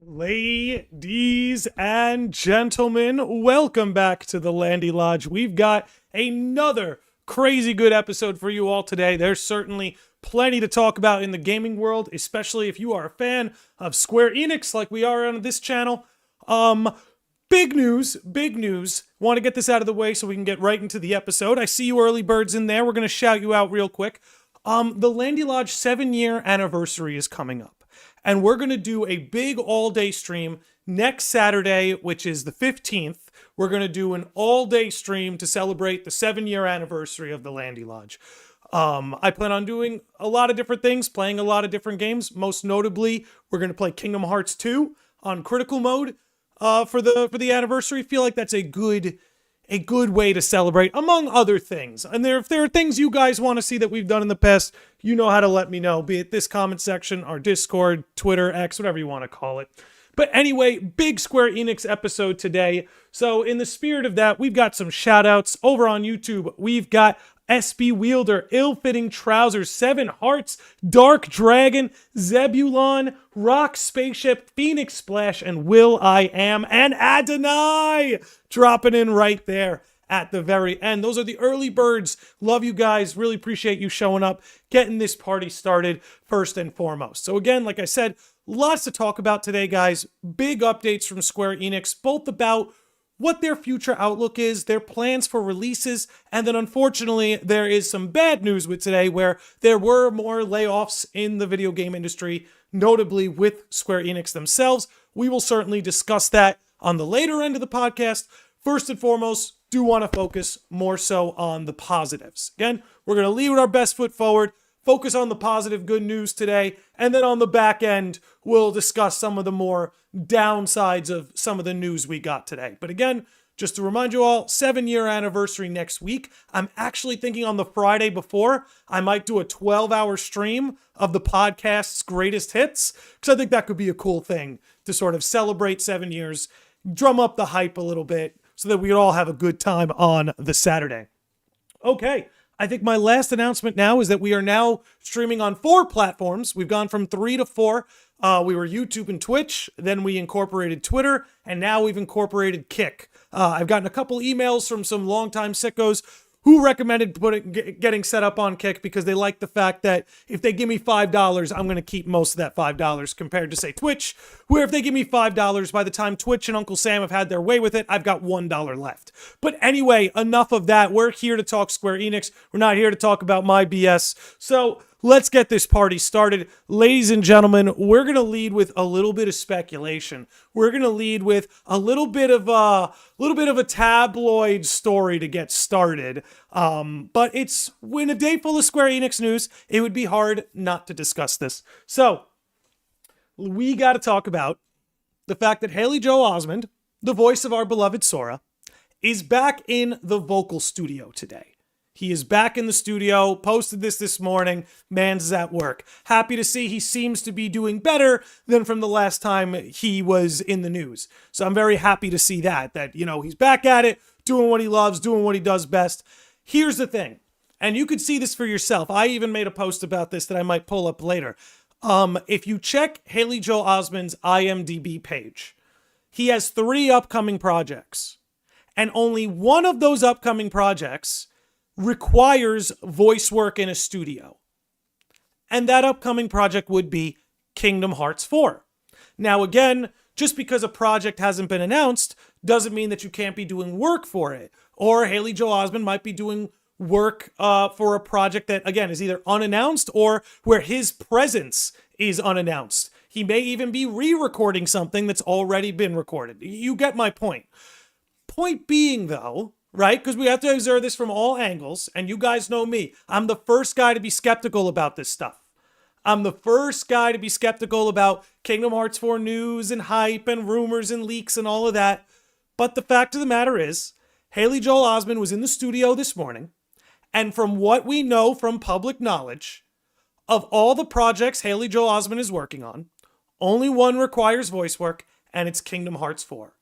Ladies and gentlemen, welcome back to the Landy Lodge. We've got another crazy good episode for you all today. There's certainly plenty to talk about in the gaming world, especially if you are a fan of Square Enix like we are on this channel. Big news. Want to get this out of the way so we can get right into the episode. I see you early birds in there. We're going to shout you out real quick. The Landy Lodge 7-year anniversary is coming up. And we're going to do a big all-day stream next Saturday, which is the 15th. We're going to do an all-day stream to celebrate the 7-year anniversary of the Landy Lodge. I plan on doing a lot of different things, playing a lot of different games. Most notably, we're going to play Kingdom Hearts 2 on critical mode for the anniversary. Feel like that's a good way to celebrate, among other things. And if there are things you guys want to see that we've done in the past, you know how to let me know, be it this comment section, our Discord, Twitter, X, whatever you want to call it. But anyway, big Square Enix episode today. So in the spirit of that, we've got some shout outs over on YouTube. We've got SB Wielder, Ill-Fitting Trousers, 7 Hearts, Dark Dragon, Zebulon, Rock Spaceship, Phoenix Splash, and Will I Am, and Adonai dropping in right there at the very end. Those are the early birds. Love you guys. Really appreciate you showing up, getting this party started first and foremost. So again, like I said, lots to talk about today, guys. Big updates from Square Enix, both about what their future outlook is, their plans for releases, and then unfortunately, there is some bad news with today where there were more layoffs in the video game industry, notably with Square Enix themselves. We will certainly discuss that on the later end of the podcast. First and foremost, do want to focus more so on the positives. Again, we're going to lead with our best foot forward, focus on the positive good news today, and then on the back end, we'll discuss some of the more downsides of some of the news we got today. But again, just to remind you all, 7-year anniversary next week. I'm actually thinking on the Friday before, I might do a 12-hour stream of the podcast's greatest hits, because I think that could be a cool thing to sort of celebrate 7 years, drum up the hype a little bit, so that we could all have a good time on the Saturday. Okay. I think my last announcement now is that we are now streaming on 4 platforms. We've gone from 3 to 4. We were YouTube and Twitch, then we incorporated Twitter, and now we've incorporated Kick. I've gotten a couple emails from some longtime sickos who recommended getting set up on Kick because they like the fact that if they give me $5, I'm going to keep most of that $5 compared to, say, Twitch, where if they give me $5, by the time Twitch and Uncle Sam have had their way with it, I've got $1 left. But anyway, enough of that. We're here to talk Square Enix. We're not here to talk about my BS. So let's get this party started. Ladies and gentlemen, we're going to lead with a little bit of speculation. We're going to lead with a little bit of a tabloid story to get started. But it's in a day full of Square Enix news, it would be hard not to discuss this. So we got to talk about the fact that Haley Joel Osment, the voice of our beloved Sora, is back in the vocal studio today. He is back in the studio, posted this morning, man's at work. Happy to see he seems to be doing better than from the last time he was in the news. So I'm very happy to see that, he's back at it, doing what he loves, doing what he does best. Here's the thing, and you could see this for yourself. I even made a post about this that I might pull up later. If you check Haley Joel Osment's IMDb page, he has 3 upcoming projects, and only one of those upcoming projects requires voice work in a studio. And that upcoming project would be Kingdom Hearts 4. Now again, just because a project hasn't been announced doesn't mean that you can't be doing work for it. Or Haley Joel Osment might be doing work for a project that, again, is either unannounced or where his presence is unannounced. He may even be re-recording something that's already been recorded. You get my point. Point being, though, right? Because we have to observe this from all angles, and you guys know me. I'm the first guy to be skeptical about this stuff. I'm the first guy to be skeptical about Kingdom Hearts 4 news and hype and rumors and leaks and all of that. But the fact of the matter is, Haley Joel Osment was in the studio this morning, and from what we know from public knowledge, of all the projects Haley Joel Osment is working on, only one requires voice work, and it's Kingdom Hearts 4.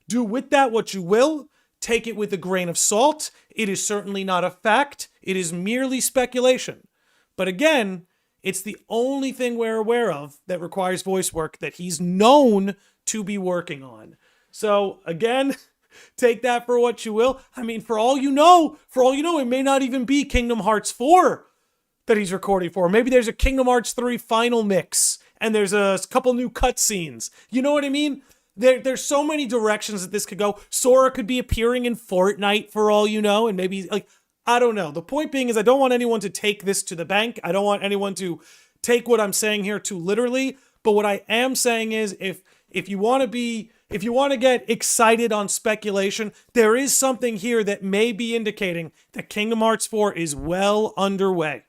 Do with that what you will. Take it with a grain of salt. It is certainly not a fact. It is merely speculation. But again, It's the only thing we're aware of that requires voice work that he's known to be working on. So again, take that for what you will. I mean, for all you know, it may not even be Kingdom Hearts 4 that he's recording for. Maybe there's a Kingdom Hearts 3 final mix and there's a couple new cutscenes. You know what I mean? There's so many directions that this could go. Sora could be appearing in Fortnite for all you know, and maybe, like, I don't know. The point being is I don't want anyone to take this to the bank. I don't want anyone to take what I'm saying here too literally. But what I am saying is if you want to get excited on speculation, there is something here that may be indicating that Kingdom Hearts 4 is well underway.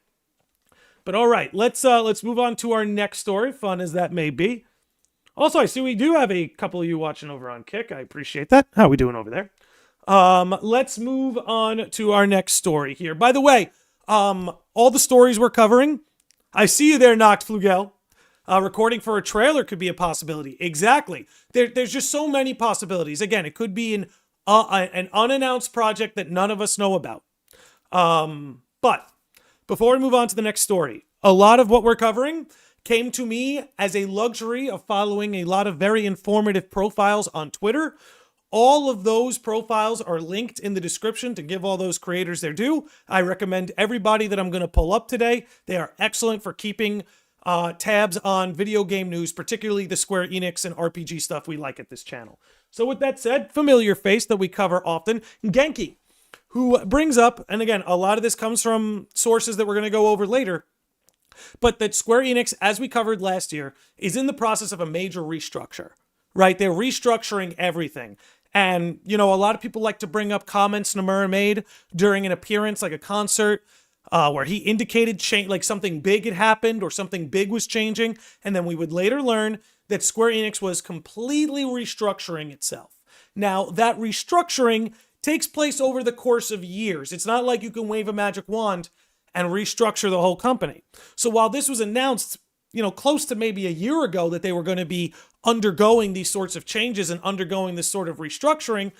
But all right, let's move on to our next story, fun as that may be. Also, I see we do have a couple of you watching over on Kick. I appreciate that. How are we doing over there? Let's move on to our next story here. By the way, all the stories we're covering, I see you there, Noct Flugel. Recording for a trailer could be a possibility. Exactly. There's just so many possibilities. Again, it could be an unannounced project that none of us know about. But before we move on to the next story, a lot of what we're covering came to me as a luxury of following a lot of very informative profiles on Twitter. All of those profiles are linked in the description to give all those creators their due. I recommend everybody that I'm going to pull up today. They are excellent for keeping tabs on video game news, particularly the Square Enix and RPG stuff we like at this channel. So with that said, familiar face that we cover often, Genki, who brings up, and again, a lot of this comes from sources that we're going to go over later, but that Square Enix, as we covered last year, is in the process of a major restructure, right? They're restructuring everything. And, you know, a lot of people like to bring up comments Nomura made during an appearance, like a concert, where he indicated like something big had happened or something big was changing. And then we would later learn that Square Enix was completely restructuring itself. Now, that restructuring takes place over the course of years. It's not like you can wave a magic wand and restructure the whole company. So while this was announced, you know, close to maybe a year ago that they were going to be undergoing these sorts of changes and undergoing this sort of restructuring,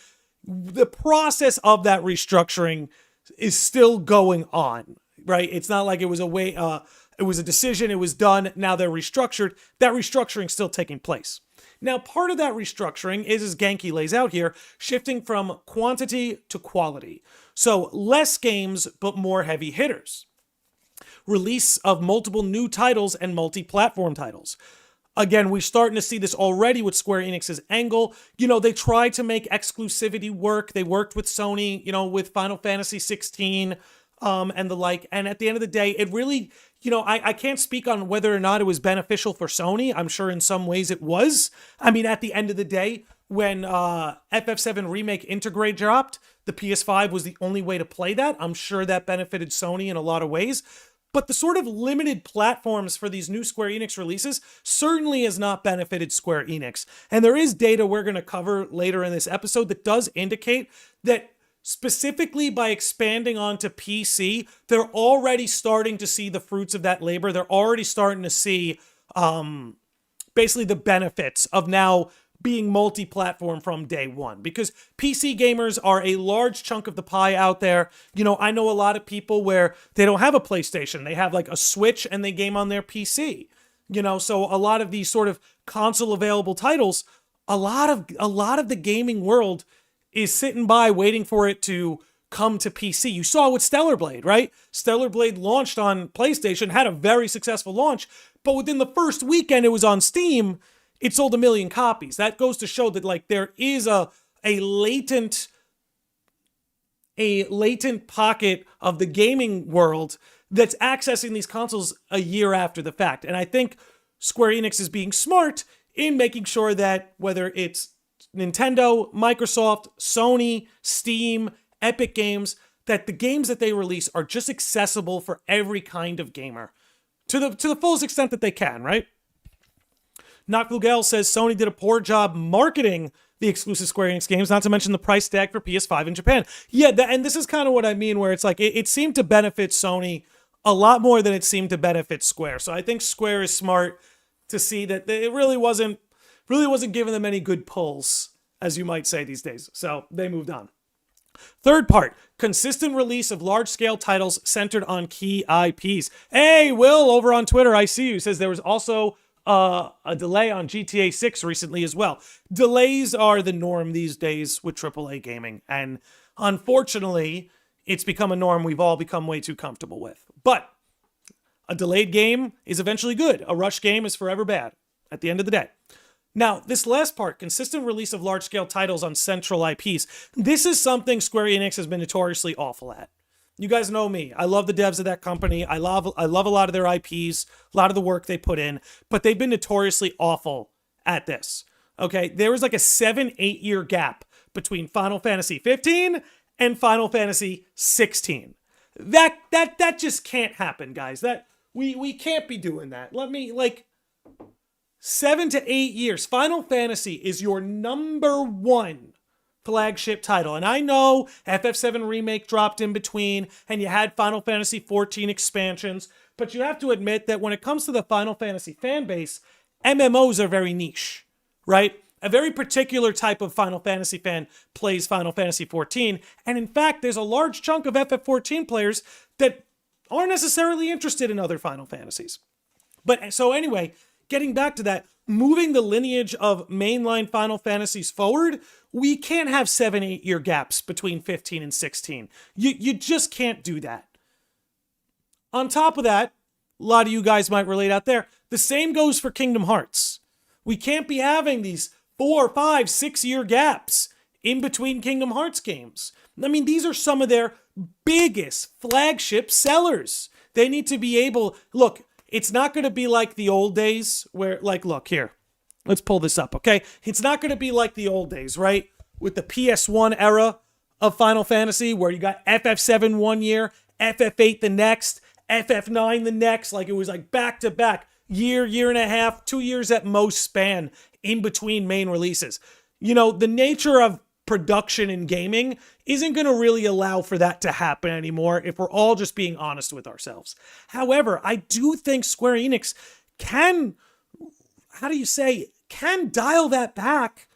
the process of that restructuring is still going on, right? It's not like it was it was a decision, it was done, now they're restructured. That restructuring is still taking place. Now, part of that restructuring is, as Genki lays out here, shifting from quantity to quality. So less games, but more heavy hitters. Release of multiple new titles and multi-platform titles. Again, we're starting to see this already with Square Enix's angle. You know, they tried to make exclusivity work. They worked with Sony, you know, with Final Fantasy 16 and the like. And at the end of the day, it really, you know, I can't speak on whether or not it was beneficial for Sony. I'm sure in some ways it was. I mean, at the end of the day, when FF7 Remake Integrate dropped, the PS5 was the only way to play that. I'm sure that benefited Sony in a lot of ways. But the sort of limited platforms for these new Square Enix releases certainly has not benefited Square Enix. And there is data we're going to cover later in this episode that does indicate that specifically by expanding onto PC, they're already starting to see the fruits of that labor. They're already starting to see basically the benefits of now being multi-platform from day one, because PC gamers are a large chunk of the pie out there. You know, I know a lot of people where they don't have a PlayStation. They have like a Switch and they game on their PC. You know, so a lot of these sort of console available titles, a lot of the gaming world is sitting by waiting for it to come to PC. You saw with Stellar Blade, right? Stellar Blade launched on PlayStation, had a very successful launch, but within the first weekend it was on Steam, it sold 1 million copies. That goes to show that, like, there is a latent pocket of the gaming world that's accessing these consoles a year after the fact. And I think Square Enix is being smart in making sure that whether it's Nintendo, Microsoft, Sony, Steam, Epic Games, that the games that they release are just accessible for every kind of gamer to the fullest extent that they can, right? Noct says Sony did a poor job marketing the exclusive Square Enix games, not to mention the price tag for PS5 in Japan. Yeah, and this is kind of what I mean, where it's like it seemed to benefit Sony a lot more than it seemed to benefit Square. So I think Square is smart to see that it really wasn't giving them any good pulls, as you might say these days. So they moved on. Third part, consistent release of large-scale titles centered on key IPs. Hey, Will, over on Twitter, I see you, says there was also a delay on GTA 6 recently as well. Delays are the norm these days with AAA gaming, and unfortunately, it's become a norm we've all become way too comfortable with. But a delayed game is eventually good. A rush game is forever bad at the end of the day. Now, this last part, consistent release of large-scale titles on central IPs, this is something Square Enix has been notoriously awful at. You guys know me. I love the devs of that company. I love a lot of their IPs, a lot of the work they put in, but they've been notoriously awful at this. Okay, there was like a 7-8 year gap between Final Fantasy 15 and Final Fantasy 16. That just can't happen, guys. That we can't be doing that. 7 to 8 years. Final Fantasy is your number one flagship title. And I know FF7 Remake dropped in between, and you had Final Fantasy 14 expansions, but you have to admit that when it comes to the Final Fantasy fan base, MMOs are very niche, right? A very particular type of Final Fantasy fan plays Final Fantasy 14, and in fact, there's a large chunk of FF14 players that aren't necessarily interested in other Final Fantasies. But so anyway, getting back to that, moving the lineage of mainline Final Fantasies forward, we can't have 7-8 year gaps between 15 and 16. You just can't do that. On top of that, a lot of you guys might relate out there, the same goes for Kingdom Hearts. We can't be having these 4, 5, 6 year gaps in between Kingdom Hearts games. I mean, these are some of their biggest flagship sellers. They need to be able, look, it's not going to be like the old days where, like, look here, let's pull this up, okay? It's not going to be like the old days, right? With the PS1 era of Final Fantasy where you got FF7 one year, FF8 the next, FF9 the next, like it was like back to back, year and a half, 2 years at most span in between main releases. You know, the nature of production in gaming isn't going to really allow for that to happen anymore if we're all just being honest with ourselves. However, I do think Square Enix can dial that back.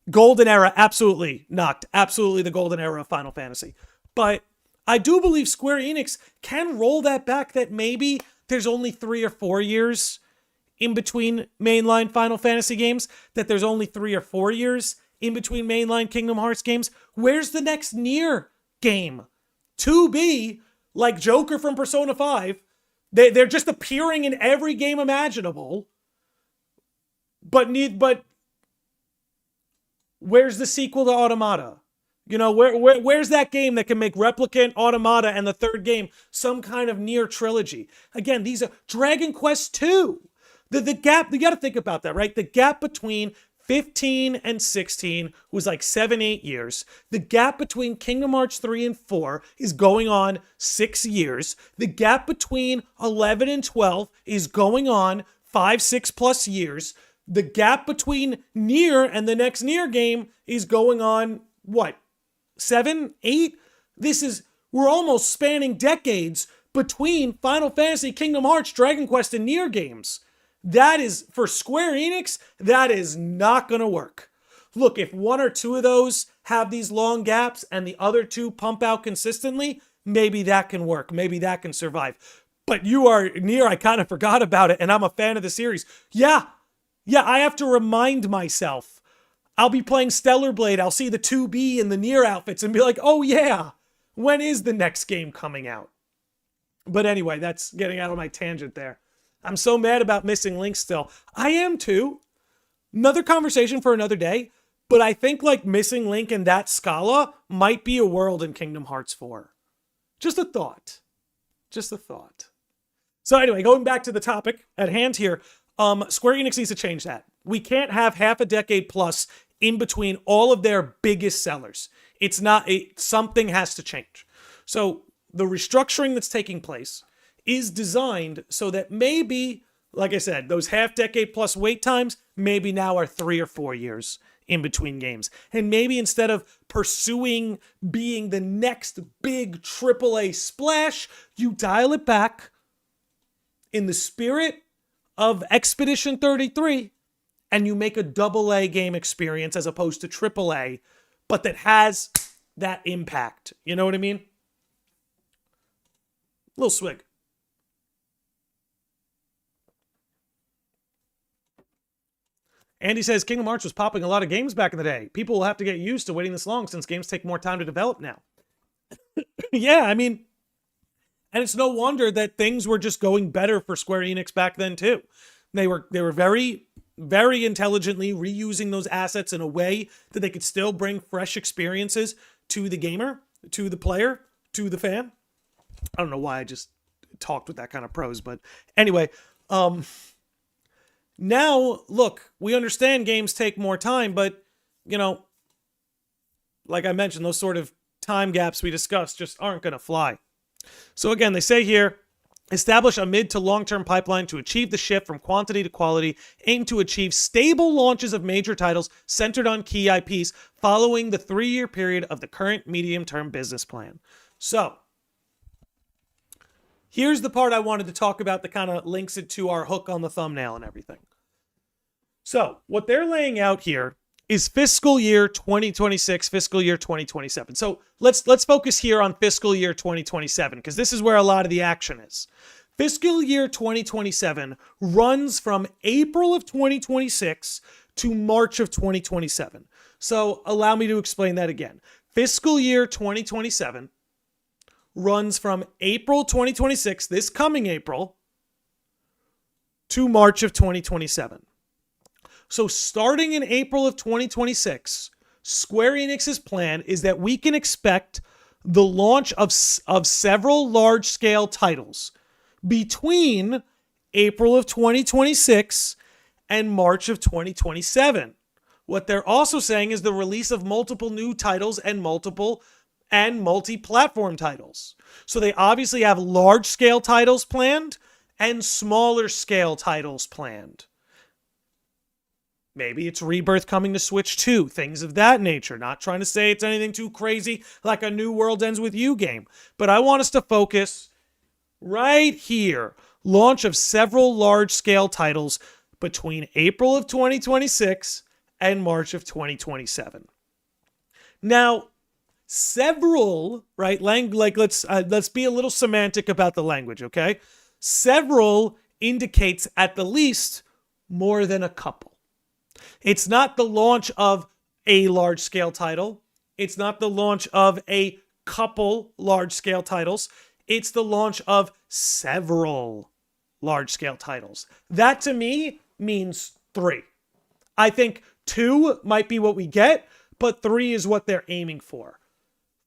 Golden era, absolutely knocked. Absolutely the golden era of Final Fantasy. But I do believe Square Enix can roll that back, that maybe there's only 3 or 4 years in between mainline Final Fantasy games, that there's only 3 or 4 years in between mainline Kingdom Hearts games. Where's the next Nier game? To be like Joker from Persona 5. They're just appearing in every game imaginable. But where's the sequel to Automata? You know, where's that game that can make Replicant, Automata, and the third game some kind of Nier trilogy? Again, these are Dragon Quest 2. The gap, you got to think about that, right? The gap between 15 and 16 was like 7-8 years. The gap between Kingdom Hearts 3 and 4 is going on 6 years. The gap between 11 and 12 is going on 5-6 plus years. The gap between Nier and the next Nier game is going on, what, 7, 8? We're almost spanning decades between Final Fantasy, Kingdom Hearts, Dragon Quest, and Nier games. That is, for Square Enix, that is not going to work. Look, if 1 or 2 of those have these long gaps and the other 2 pump out consistently, maybe that can work. Maybe that can survive. But Nier, I kind of forgot about it, and I'm a fan of the series. Yeah, I have to remind myself. I'll be playing Stellar Blade, I'll see the 2B and the Nier outfits and be like, oh yeah, when is the next game coming out? But anyway, that's getting out of my tangent there. I'm so mad about Missing Link still. I am too. Another conversation for another day. But I think like Missing Link and that Scala might be a world in Kingdom Hearts 4. Just a thought. Just a thought. So anyway, going back to the topic at hand here, Square Enix needs to change that. We can't have half a decade plus in between all of their biggest sellers. Something has to change. So the restructuring that's taking place is designed so that maybe, like I said, those half-decade plus wait times maybe now are 3 or 4 years in between games. And maybe instead of pursuing being the next big AAA splash, you dial it back in the spirit of Expedition 33 and you make a AA game experience as opposed to AAA, but that has that impact. You know what I mean? Little swig. Andy says Kingdom Hearts was popping a lot of games back in the day. People will have to get used to waiting this long since games take more time to develop now. Yeah, I mean, and it's no wonder that things were just going better for Square Enix back then too. They were very, very intelligently reusing those assets in a way that they could still bring fresh experiences to the gamer, to the player, to the fan. I don't know why I just talked with that kind of prose, but anyway, now, look, we understand games take more time, but, you know, like I mentioned, those sort of time gaps we discussed just aren't going to fly. So again, they say here, establish a mid to long-term pipeline to achieve the shift from quantity to quality, aim to achieve stable launches of major titles centered on key IPs following the 3-year period of the current medium-term business plan. So, here's the part I wanted to talk about that kind of links it to our hook on the thumbnail and everything. So, what they're laying out here is fiscal year 2026, fiscal year 2027. So, let's focus here on fiscal year 2027 because this is where a lot of the action is. Fiscal year 2027 runs from April of 2026 to March of 2027. So, allow me to explain that again. Fiscal year 2027 runs from April 2026, this coming April, to March of 2027. So starting in April of 2026, Square Enix's plan is that we can expect the launch of several large-scale titles between April of 2026 and March of 2027. What they're also saying is the release of multiple new titles and multi-platform titles. So they obviously have large-scale titles planned and smaller-scale titles planned. Maybe it's Rebirth coming to Switch 2, things of that nature. Not trying to say it's anything too crazy like a New World Ends With You game. But I want us to focus right here. Launch of several large-scale titles between April of 2026 and March of 2027. Now, several, right? Like let's be a little semantic about the language, okay? Several indicates at the least more than a couple. It's not the launch of a large-scale title. It's not the launch of a couple large-scale titles. It's the launch of several large-scale titles. That to me means 3. I think 2 might be what we get, but 3 is what they're aiming for.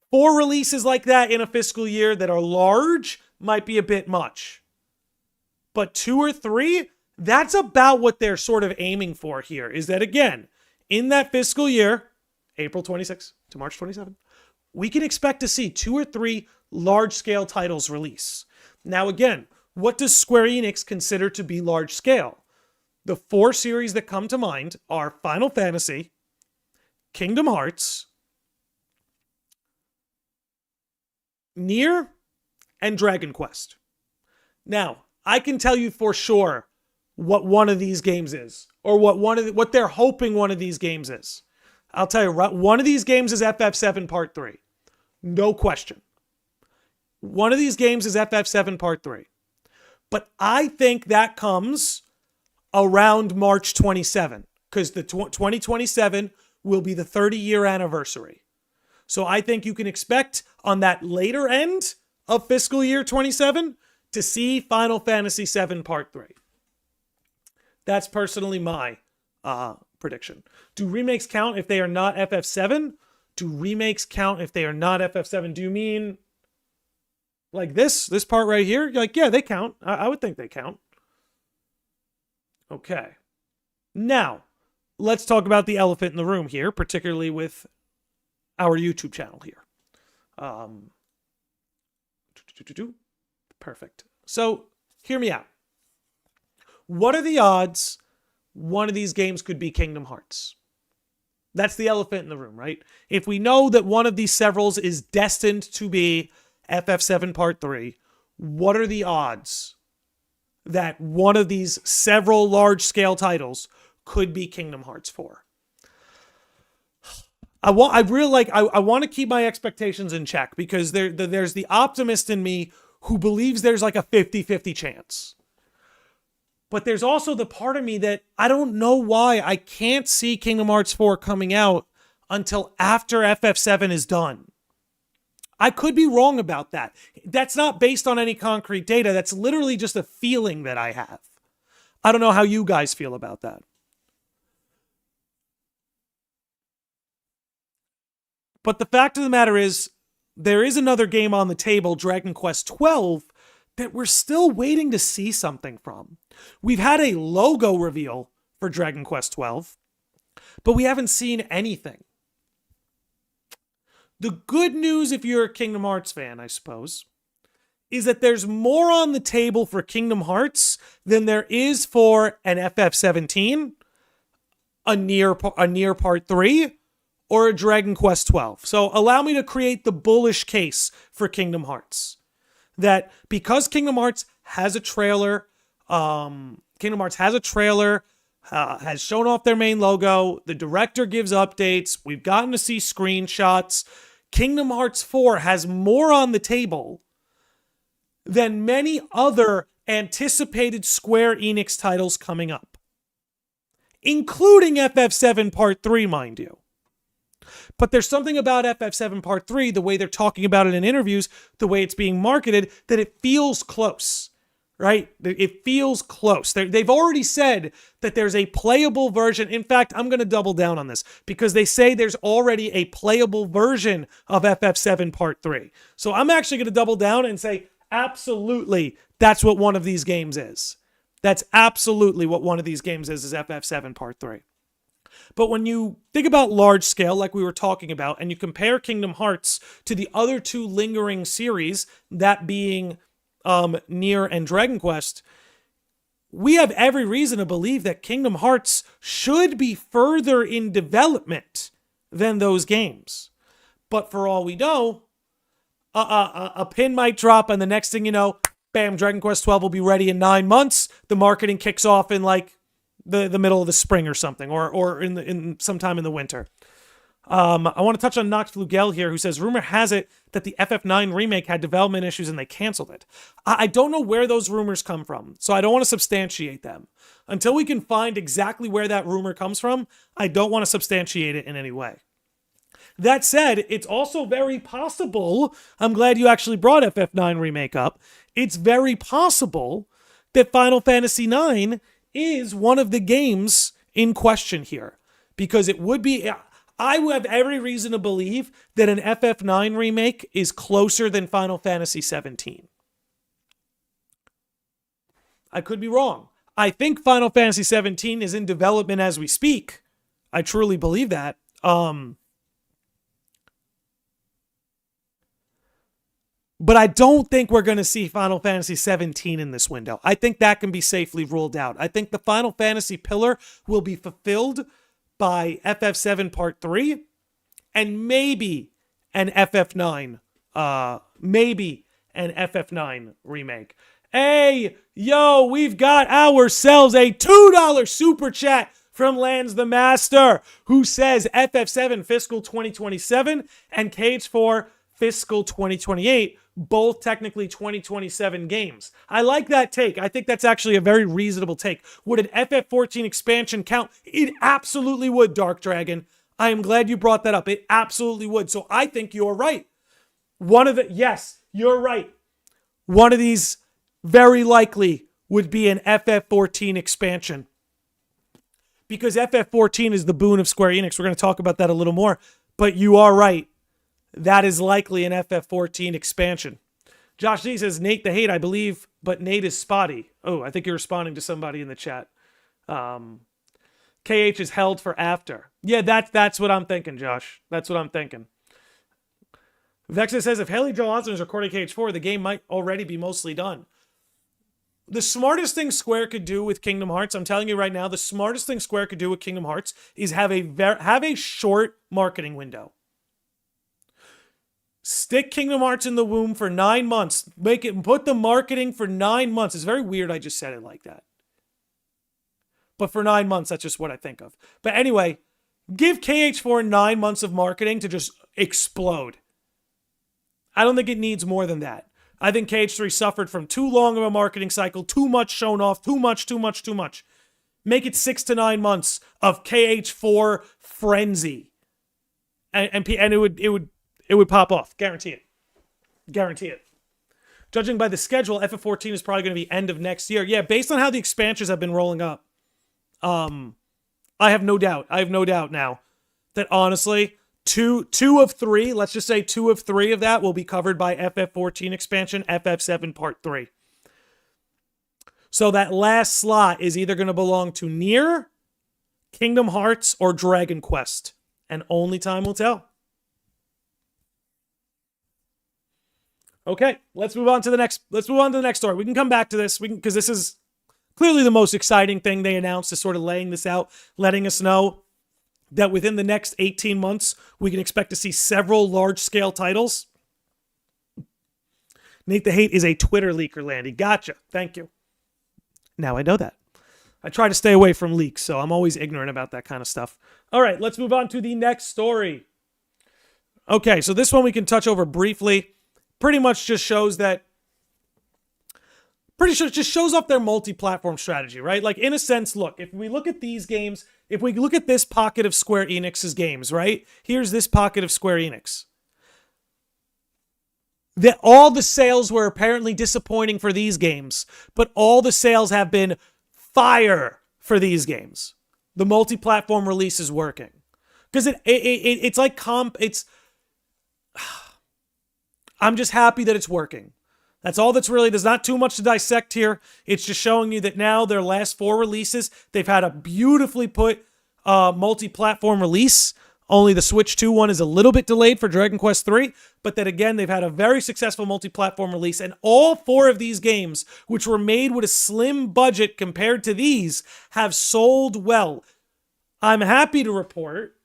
4 releases like that in a fiscal year that are large might be a bit much. But 2 or 3, that's about what they're sort of aiming for here, is that, again, in that fiscal year, April 26 to March 27, we can expect to see 2 or 3 large-scale titles release. Now, again, what does Square Enix consider to be large-scale? The 4 series that come to mind are Final Fantasy, Kingdom Hearts, Nier, and Dragon Quest. Now, I can tell you for sure what one of these games is, or what they're hoping one of these games is. I'll tell you, one of these games is FF7 Part 3. No question. One of these games is FF7 Part 3. But I think that comes around March 27, because the 2027 will be the 30-year anniversary. So I think you can expect on that later end of fiscal year 27 to see Final Fantasy VII Part 3. That's personally my prediction. Do remakes count if they are not FF7? Do remakes count if they are not FF7? Do you mean like this part right here? You're like, yeah, they count. I would think they count. Okay. Now, let's talk about the elephant in the room here, particularly with our YouTube channel here. Perfect. So, hear me out. What are the odds one of these games could be Kingdom Hearts? That's the elephant in the room, right? If we know that one of these severals is destined to be FF7 Part 3, what are the odds that one of these several large-scale titles could be Kingdom Hearts 4? I want to keep my expectations in check because there's the optimist in me who believes there's like a 50-50 chance. But there's also the part of me that I don't know why I can't see Kingdom Hearts 4 coming out until after FF7 is done. I could be wrong about that. That's not based on any concrete data. That's literally just a feeling that I have. I don't know how you guys feel about that. But the fact of the matter is, there is another game on the table, Dragon Quest XII, that we're still waiting to see something from. We've had a logo reveal for Dragon Quest XII, but we haven't seen anything. The good news, if you're a Kingdom Hearts fan, I suppose, is that there's more on the table for Kingdom Hearts than there is for an FF17, a Nier Part 3, or a Dragon Quest XII. So allow me to create the bullish case for Kingdom Hearts. That because Kingdom Hearts has a trailer, has shown off their main logo, the director gives updates, we've gotten to see screenshots. Kingdom Hearts 4 has more on the table than many other anticipated Square Enix titles coming up, including FF7 Part 3, mind you. But there's something about FF7 Part 3, the way they're talking about it in interviews, the way it's being marketed, that it feels close, right? It feels close. They've already said that there's a playable version. In fact, I'm going to double down on this because they say there's already a playable version of FF7 Part 3. So I'm actually going to double down and say, absolutely, that's what one of these games is. That's absolutely what one of these games is FF7 Part 3. But when you think about large scale, like we were talking about, and you compare Kingdom Hearts to the other two lingering series, that being Nier and Dragon Quest, we have every reason to believe that Kingdom Hearts should be further in development than those games. But for all we know, a pin might drop, and the next thing you know, bam, Dragon Quest 12 will be ready in 9 months. The marketing kicks off in like the middle of the spring or something, or in sometime in the winter. I want to touch on Nox Flugel here, who says, rumor has it that the FF9 remake had development issues and they canceled it. I don't know where those rumors come from, so I don't want to substantiate them. Until we can find exactly where that rumor comes from, I don't want to substantiate it in any way. That said, it's also very possible, I'm glad you actually brought FF9 remake up, it's very possible that Final Fantasy IX is one of the games in question here. Because it would be, I would have every reason to believe that an FF9 remake is closer than Final Fantasy 17. I could be wrong. I think Final Fantasy 17 is in development as we speak. I truly believe that. But I don't think we're going to see Final Fantasy 17 in this window. I think that can be safely ruled out. I think the Final Fantasy pillar will be fulfilled by FF7 Part 3 and maybe an FF9 remake. Hey, yo, we've got ourselves a $2 super chat from Lance the Master, who says FF7 fiscal 2027 and Cage 4 fiscal 2028, both technically 2027 games. I like that take. I think that's actually a very reasonable take. Would an FF14 expansion count? It absolutely would, Dark Dragon. I am glad you brought that up. It absolutely would. So I think you're right. Yes, you're right. One of these very likely would be an FF14 expansion. Because FF14 is the boon of Square Enix. We're going to talk about that a little more. But you are right. That is likely an FF14 expansion. Josh D says, Nate the hate, I believe, but Nate is spotty. Oh, I think you're responding to somebody in the chat. KH is held for after. Yeah, that's what I'm thinking, Josh. That's what I'm thinking. Vexa says, if Haley Joel Osment is recording KH4, the game might already be mostly done. The smartest thing Square could do with Kingdom Hearts, I'm telling you right now, the smartest thing Square could do with Kingdom Hearts is have a short marketing window. Stick Kingdom Hearts in the womb for 9 months. Put the marketing for 9 months. It's very weird I just said it like that. But for 9 months, that's just what I think of. But anyway, Give KH4 9 months of marketing to just explode. I don't think it needs more than that. I think KH3 suffered from too long of a marketing cycle, too much shown off, too much. Make it 6 to 9 months of KH4 frenzy, and it would pop off. Guarantee it. Judging by the schedule, FF14 is probably going to be end of next year. Yeah, based on how the expansions have been rolling up, I have no doubt. Now that honestly, two of three, let's just say 2 of 3 of that will be covered by FF14 expansion, FF7 Part 3. So that last slot is either going to belong to Nier, Kingdom Hearts, or Dragon Quest. And only time will tell. Okay, let's move on to the next story. We can come back to this because this is clearly the most exciting thing they announced, is sort of laying this out, letting us know that within the next 18 months, we can expect to see several large-scale titles. Nate the Hate is a Twitter leaker, Landy. Gotcha. Thank you. Now I know that. I try to stay away from leaks, so I'm always ignorant about that kind of stuff. All right, let's move on to the next story. Okay, so this one we can touch over briefly. Pretty much just shows that... Pretty sure it just shows off their multi-platform strategy, right? Like, in a sense, look, if we look at these games, if we look at this pocket of Square Enix's games, right? Here's this pocket of Square Enix. That all the sales were apparently disappointing for these games, but all the sales have been fire for these games. The multi-platform release is working. Because it's like I'm just happy that it's working. That's all that's really, there's not too much to dissect here. It's just showing you that now their last 4 releases, they've had a beautifully put multi-platform release. Only the Switch 2 one is a little bit delayed for Dragon Quest 3, but then again, they've had a very successful multi-platform release, and all 4 of these games, which were made with a slim budget compared to these, have sold well. I'm happy to report,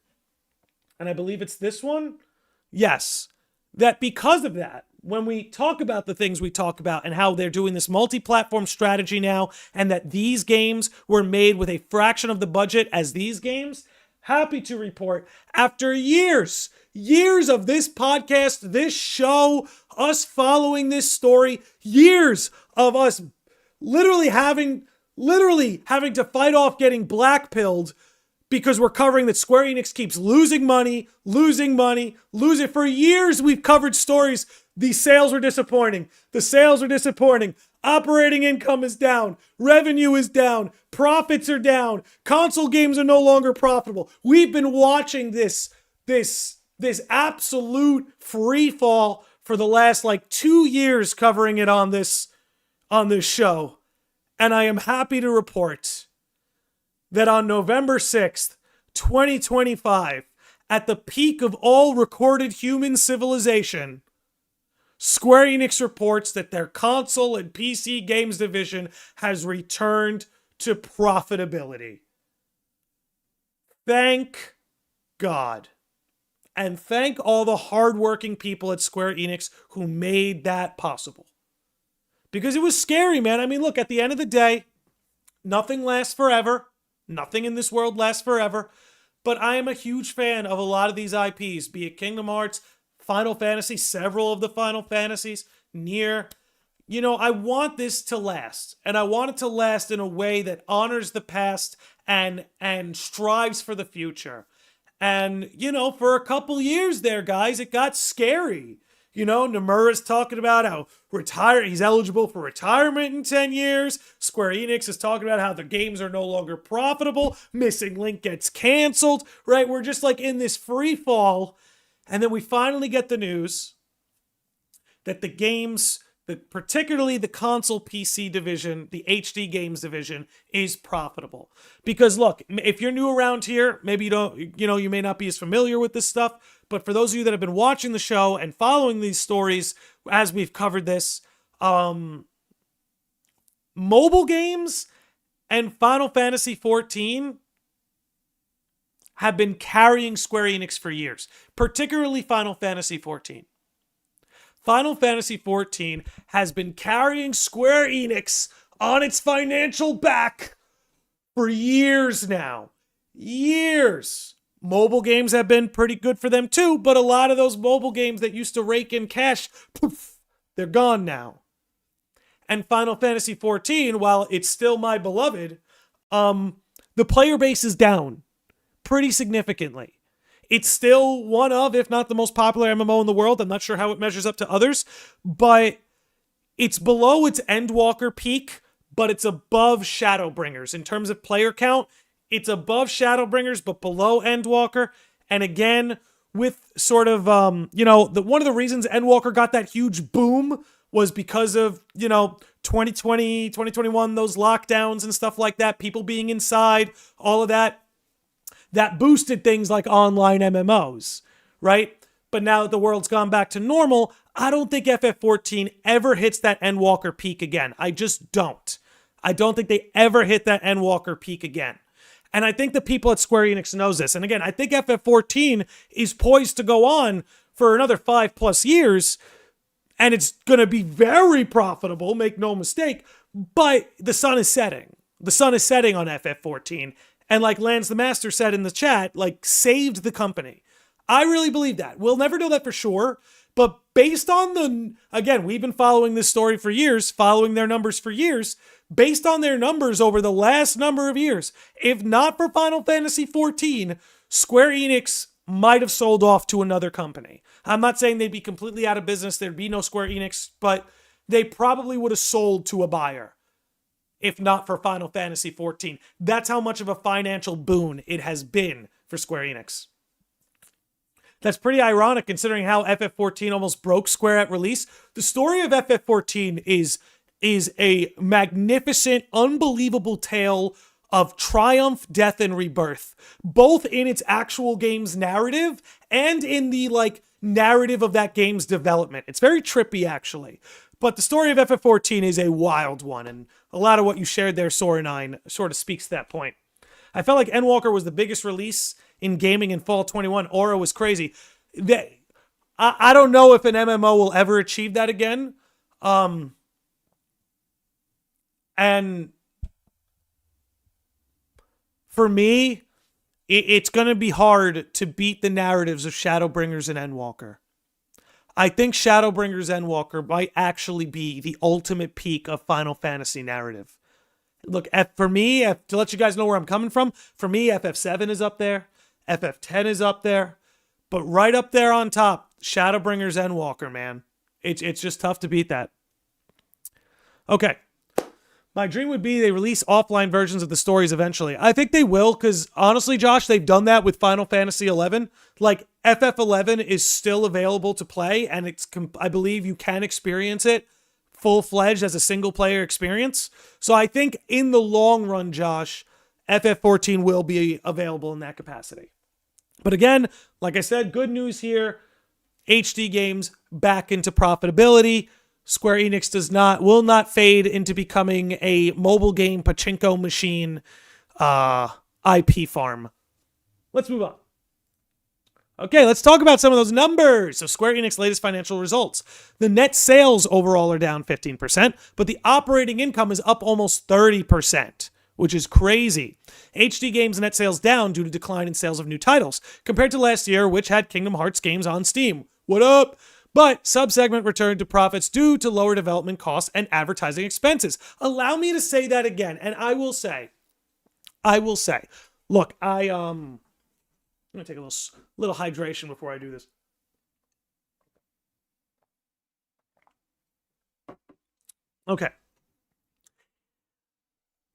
and I believe it's this one, yes, that because of that, when we talk about the things we talk about and how they're doing this multi-platform strategy now, and that these games were made with a fraction of the budget as these games, happy to report, after years of this podcast, this show, us following this story, years of us literally having to fight off getting blackpilled because we're covering that Square Enix keeps losing money. For years, we've covered stories. The sales are disappointing. Operating income is down. Revenue is down. Profits are down. Console games are no longer profitable. We've been watching this absolute free fall for the last 2 years, covering it on this show. And I am happy to report that on November 6th, 2025, at the peak of all recorded human civilization, Square Enix reports that their console and PC games division has returned to profitability. Thank God. And thank all the hardworking people at Square Enix who made that possible. Because it was scary, man. I mean, look, at the end of the day, nothing lasts forever. Nothing in this world lasts forever. But I am a huge fan of a lot of these IPs, be it Kingdom Hearts, Final Fantasy, several of the Final Fantasies, Nier. You know, I want this to last. And I want it to last in a way that honors the past and strives for the future. And, you know, for a couple years there, guys, it got scary. You know, Nomura's talking about how he's eligible for retirement in 10 years. Square Enix is talking about how the games are no longer profitable. Missing Link gets canceled, right? We're just in this free fall. And then we finally get the news that the games, particularly the console PC division, the HD games division, is profitable. Because look, if you're new around here, maybe you may not be as familiar with this stuff. But for those of you that have been watching the show and following these stories as we've covered this, mobile games and Final Fantasy XIV have been carrying Square Enix for years, particularly Final Fantasy XIV. Final Fantasy XIV has been carrying Square Enix on its financial back for years now. Years. Mobile games have been pretty good for them too, but a lot of those mobile games that used to rake in cash, poof, they're gone now. And Final Fantasy XIV, while it's still my beloved, the player base is down pretty significantly. It's still one of, if not the most popular MMO in the world. I'm not sure how it measures up to others, but it's below its Endwalker peak, but it's above Shadowbringers. In terms of player count, it's above Shadowbringers, but below Endwalker. And again, with sort of, one of the reasons Endwalker got that huge boom was because of, 2020, 2021, those lockdowns and stuff like that, people being inside, all of that. That boosted things like online MMOs, right? But now that the world's gone back to normal, I don't think FF14 ever hits that Endwalker peak again. I just don't. I don't think they ever hit that Endwalker peak again. And I think the people at Square Enix knows this. And again, I think FF14 is poised to go on for another 5+ years, and it's going to be very profitable, make no mistake, but the sun is setting. The sun is setting on FF14. And like Lance the Master said in the chat, saved the company. I really believe that. We'll never know that for sure. But based on again, we've been following this story for years, following their numbers for years. Based on their numbers over the last number of years, if not for Final Fantasy XIV, Square Enix might have sold off to another company. I'm not saying they'd be completely out of business. There'd be no Square Enix, but they probably would have sold to a buyer. If not for Final Fantasy XIV. That's how much of a financial boon it has been for Square Enix. That's pretty ironic considering how FF14 almost broke Square at release. The story of FF14 is a magnificent, unbelievable tale of triumph, death, and rebirth, both in its actual game's narrative and in the narrative of that game's development. It's very trippy, actually. But the story of FF14 is a wild one, and a lot of what you shared there, Sora9, sort of speaks to that point. I felt like Endwalker was the biggest release in gaming in fall 21. Aura was crazy. I don't know if an MMO will ever achieve that again. And for me, it's going to be hard to beat the narratives of Shadowbringers and Endwalker. I think Shadowbringers Endwalker might actually be the ultimate peak of Final Fantasy narrative. Look, for me, to let you guys know where I'm coming from, for me, FF7 is up there, FF10 is up there, but right up there on top, Shadowbringers Endwalker, man. It's just tough to beat that. Okay. My dream would be they release offline versions of the stories eventually. I think they will, because honestly, Josh, they've done that with Final Fantasy XI. FF11 is still available to play, and I believe you can experience it full-fledged as a single-player experience. So I think in the long run, Josh, FF14 will be available in that capacity. But again, like I said, good news here. HD games back into profitability. Square Enix will not fade into becoming a mobile game pachinko machine IP farm. Let's move on. Okay, let's talk about some of those numbers. So Square Enix latest financial results. The net sales overall are down 15%, but the operating income is up almost 30%, which is crazy. HD Games net sales down due to decline in sales of new titles, compared to last year, which had Kingdom Hearts games on Steam. What up? But subsegment returned to profits due to lower development costs and advertising expenses. Allow me to say that again, and I will say, look, I'm gonna take a little hydration before I do this. Okay.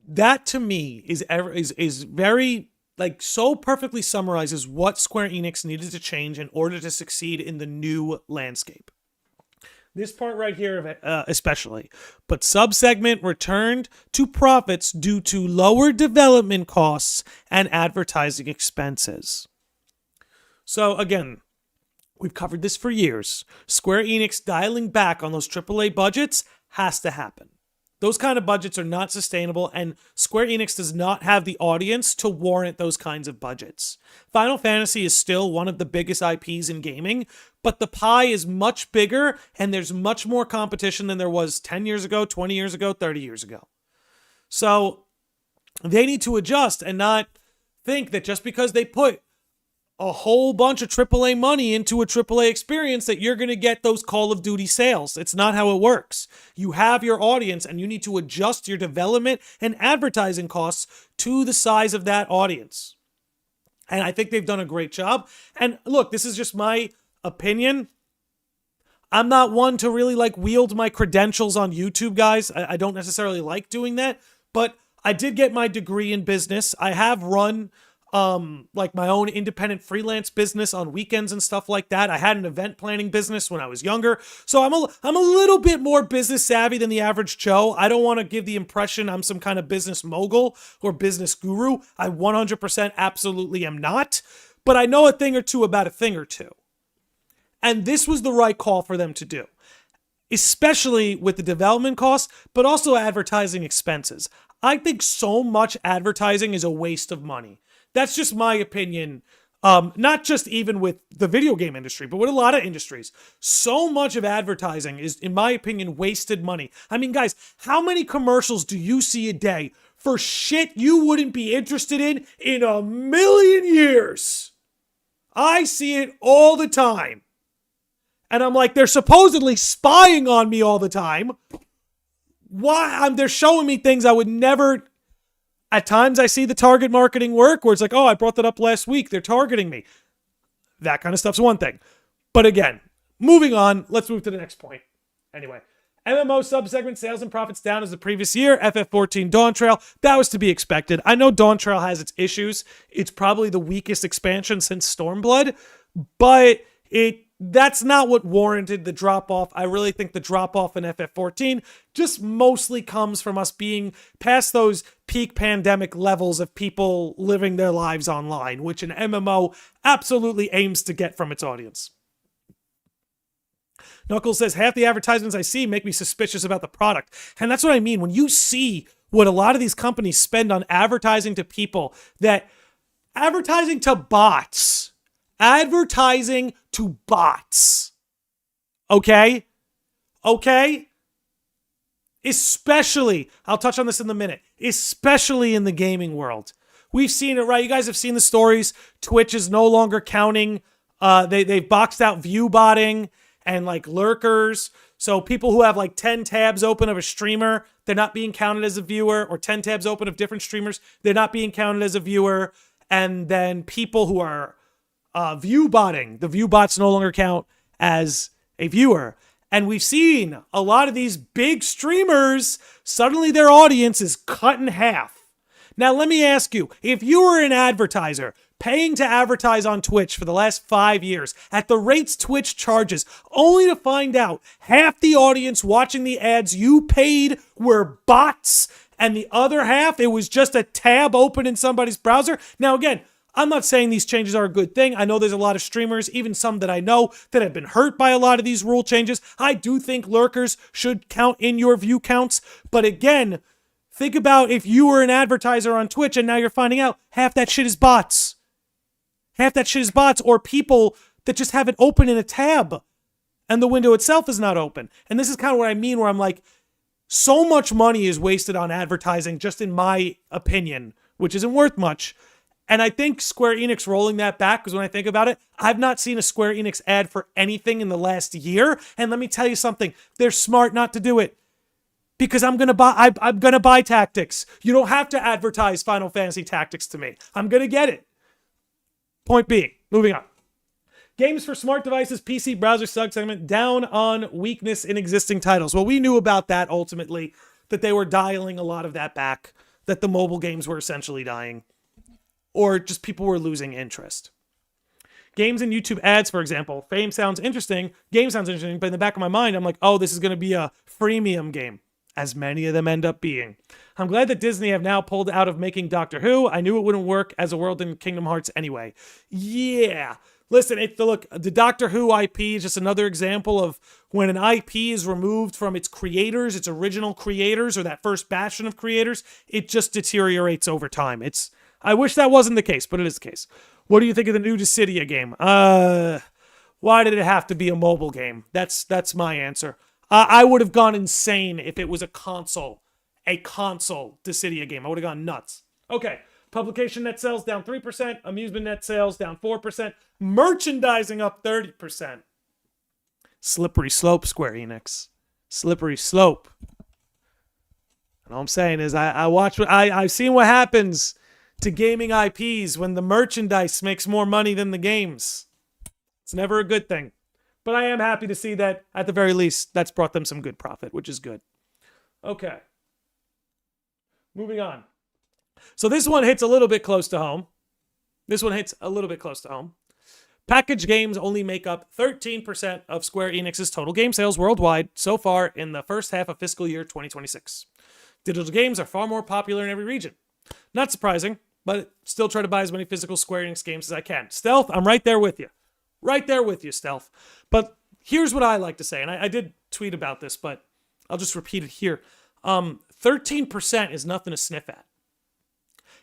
That to me is very so perfectly summarizes what Square Enix needed to change in order to succeed in the new landscape. This part right here, especially. But subsegment returned to profits due to lower development costs and advertising expenses. So again, we've covered this for years. Square Enix dialing back on those AAA budgets has to happen. Those kind of budgets are not sustainable, and Square Enix does not have the audience to warrant those kinds of budgets. Final Fantasy is still one of the biggest IPs in gaming, but the pie is much bigger, and there's much more competition than there was 10 years ago, 20 years ago, 30 years ago. So they need to adjust and not think that just because they put a whole bunch of AAA money into a AAA experience that you're going to get those Call of Duty sales. It's not how it works. You have your audience and you need to adjust your development and advertising costs to the size of that audience. And I think they've done a great job. And look, this is just my opinion. I'm not one to really like wield my credentials on YouTube, guys. I don't necessarily like doing that, but I did get my degree in business. I have run like my own independent freelance business on weekends and stuff like that. I had an event planning business when I was younger. So I'm a little bit more business savvy than the average Joe. I don't want to give the impression I'm some kind of business mogul or business guru. I 100% absolutely am not, but I know a thing or two about a thing or two. And this was the right call for them to do, especially with the development costs, but also advertising expenses. I think so much advertising is a waste of money. That's just my opinion. Not just even with the video game industry, but with a lot of industries. So much of advertising is, in my opinion, wasted money. I mean, guys, how many commercials do you see a day for shit you wouldn't be interested in a million years? I see it all the time. And I'm like, they're supposedly spying on me all the time. Why? They're showing me things I would never... At times I see the target marketing work where it's like, oh, I brought that up last week. They're targeting me. That kind of stuff's one thing. But again, moving on, let's move to the next point. Anyway, MMO subsegment sales and profits down as the previous year. FF14 Dawn Trail, that was to be expected. I know Dawn Trail has its issues. It's probably the weakest expansion since Stormblood, but that's not what warranted the drop-off. I really think the drop-off in FF14 just mostly comes from us being past those peak pandemic levels of people living their lives online, which an MMO absolutely aims to get from its audience. Knuckles says, half the advertisements I see make me suspicious about the product. And that's what I mean. When you see what a lot of these companies spend on advertising to people, that advertising to bots... Advertising to bots. Okay? Especially, I'll touch on this in a minute, especially in the gaming world. We've seen it, right? You guys have seen the stories. Twitch is no longer counting. They've boxed out view botting and like lurkers. So people who have like 10 tabs open of a streamer, they're not being counted as a viewer, or 10 tabs open of different streamers, they're not being counted as a viewer. And then people who are view botting, the view bots no longer count as a viewer. And we've seen a lot of these big streamers, suddenly their audience is cut in half. Now, let me ask you, if you were an advertiser paying to advertise on Twitch for the last 5 years at the rates Twitch charges, only to find out half the audience watching the ads you paid were bots, and the other half, it was just a tab open in somebody's browser. Now, again, I'm not saying these changes are a good thing. I know there's a lot of streamers, even some that I know, that have been hurt by a lot of these rule changes. I do think lurkers should count in your view counts. But again, think about if you were an advertiser on Twitch and now you're finding out half that shit is bots. Half that shit is bots, or people that just have it open in a tab and the window itself is not open. And this is kind of what I mean, where I'm like, so much money is wasted on advertising, just in my opinion, which isn't worth much. And I think Square Enix rolling that back, because when I think about it, I've not seen a Square Enix ad for anything in the last year. And let me tell you something, they're smart not to do it. Because I'm gonna buy Tactics. You don't have to advertise Final Fantasy Tactics to me. I'm gonna get it. Point being, moving on. Games for smart devices, PC browser subsegment down on weakness in existing titles. Well, we knew about that ultimately, that they were dialing a lot of that back, that the mobile games were essentially dying, or just people were losing interest. Games and YouTube ads, for example. Game sounds interesting, but in the back of my mind, I'm like, oh, this is going to be a freemium game, as many of them end up being. I'm glad that Disney have now pulled out of making Doctor Who. I knew it wouldn't work as a world in Kingdom Hearts anyway. Yeah. Listen, look, the Doctor Who IP is just another example of when an IP is removed from its creators, its original creators, or that first bastion of creators, it just deteriorates over time. I wish that wasn't the case, but it is the case. What do you think of the new Dissidia game? Why did it have to be a mobile game? That's my answer. I would have gone insane if it was a console Dissidia game. I would have gone nuts. Okay, Publication net sales down 3%. Amusement net sales down 4%. Merchandising up 30%. Slippery slope, Square Enix. Slippery slope. And all I'm saying is I've seen what happens to gaming IPs when the merchandise makes more money than the games. It's never a good thing. But I am happy to see that, at the very least, that's brought them some good profit, which is good. Okay. Moving on. So this one hits a little bit close to home. Packaged games only make up 13% of Square Enix's total game sales worldwide so far in the first half of fiscal year 2026. Digital games are far more popular in every region. Not surprising, but still try to buy as many physical Square Enix games as I can. Stealth, I'm right there with you. Right there with you, Stealth. But here's what I like to say, and I did tweet about this, but I'll just repeat it here. 13% is nothing to sniff at.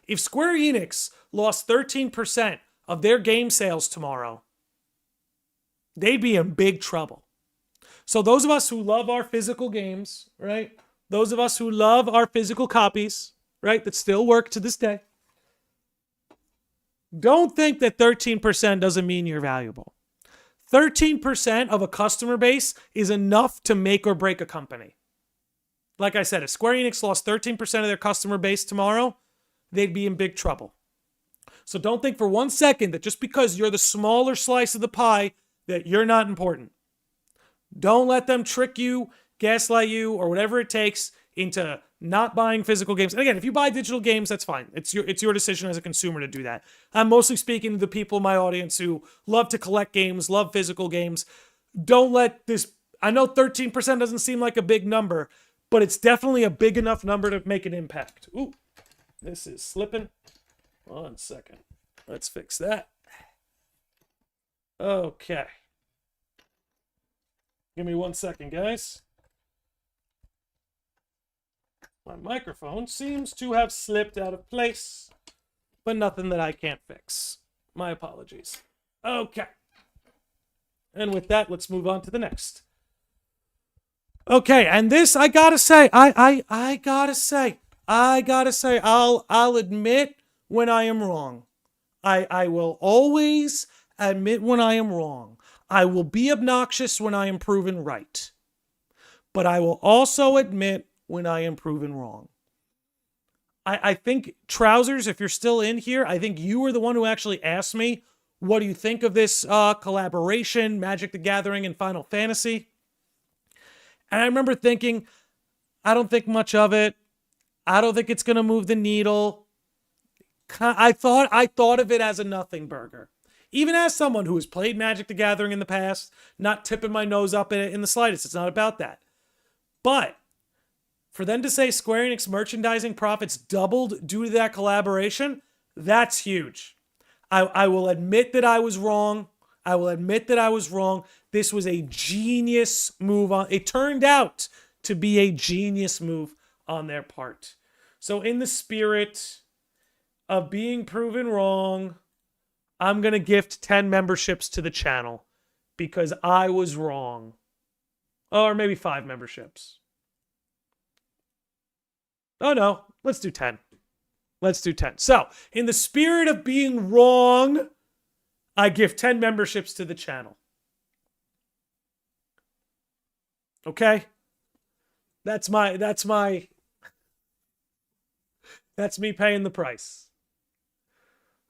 If Square Enix lost 13% of their game sales tomorrow, they'd be in big trouble. So those of us who love our physical games, right? Those of us who love our physical copies, right? That still work to this day. Don't think that 13% doesn't mean you're valuable. 13% of a customer base is enough to make or break a company. Like I said, if Square Enix lost 13% of their customer base tomorrow, they'd be in big trouble. So don't think for 1 second that just because you're the smaller slice of the pie that you're not important. Don't let them trick you, gaslight you, or whatever it takes into not buying physical games. And again, if you buy digital games, that's fine. It's your decision as a consumer to do that. I'm mostly speaking to the people in my audience who love to collect games, love physical games. Don't let this... I know 13% doesn't seem like a big number, but it's definitely a big enough number to make an impact. Ooh, this is slipping. 1 second. Let's fix that. Okay. Give me 1 second, guys. My microphone seems to have slipped out of place, but nothing that I can't fix. My apologies. Okay. And with that, let's move on to the next. Okay, and this, I gotta say, I gotta say, I'll admit when I am wrong. I will always admit when I am wrong. I will be obnoxious when I am proven right. But I will also admit when I am proven wrong. I think, Trousers, if you're still in here, I think you were the one who actually asked me, what do you think of this collaboration, Magic the Gathering and Final Fantasy? And I remember thinking, I don't think much of it. I don't think it's going to move the needle. I thought of it as a nothing burger. Even as someone who has played Magic the Gathering in the past, not tipping my nose up in it in the slightest. It's not about that. But for them to say Square Enix merchandising profits doubled due to that collaboration, that's huge. I will admit that I was wrong. This was a genius move. It turned out to be a genius move on their part. So in the spirit of being proven wrong, I'm going to gift 10 memberships to the channel because I was wrong. Or maybe 5 memberships. Oh no, let's do 10. So, in the spirit of being wrong, I give 10 memberships to the channel. Okay? That's me paying the price.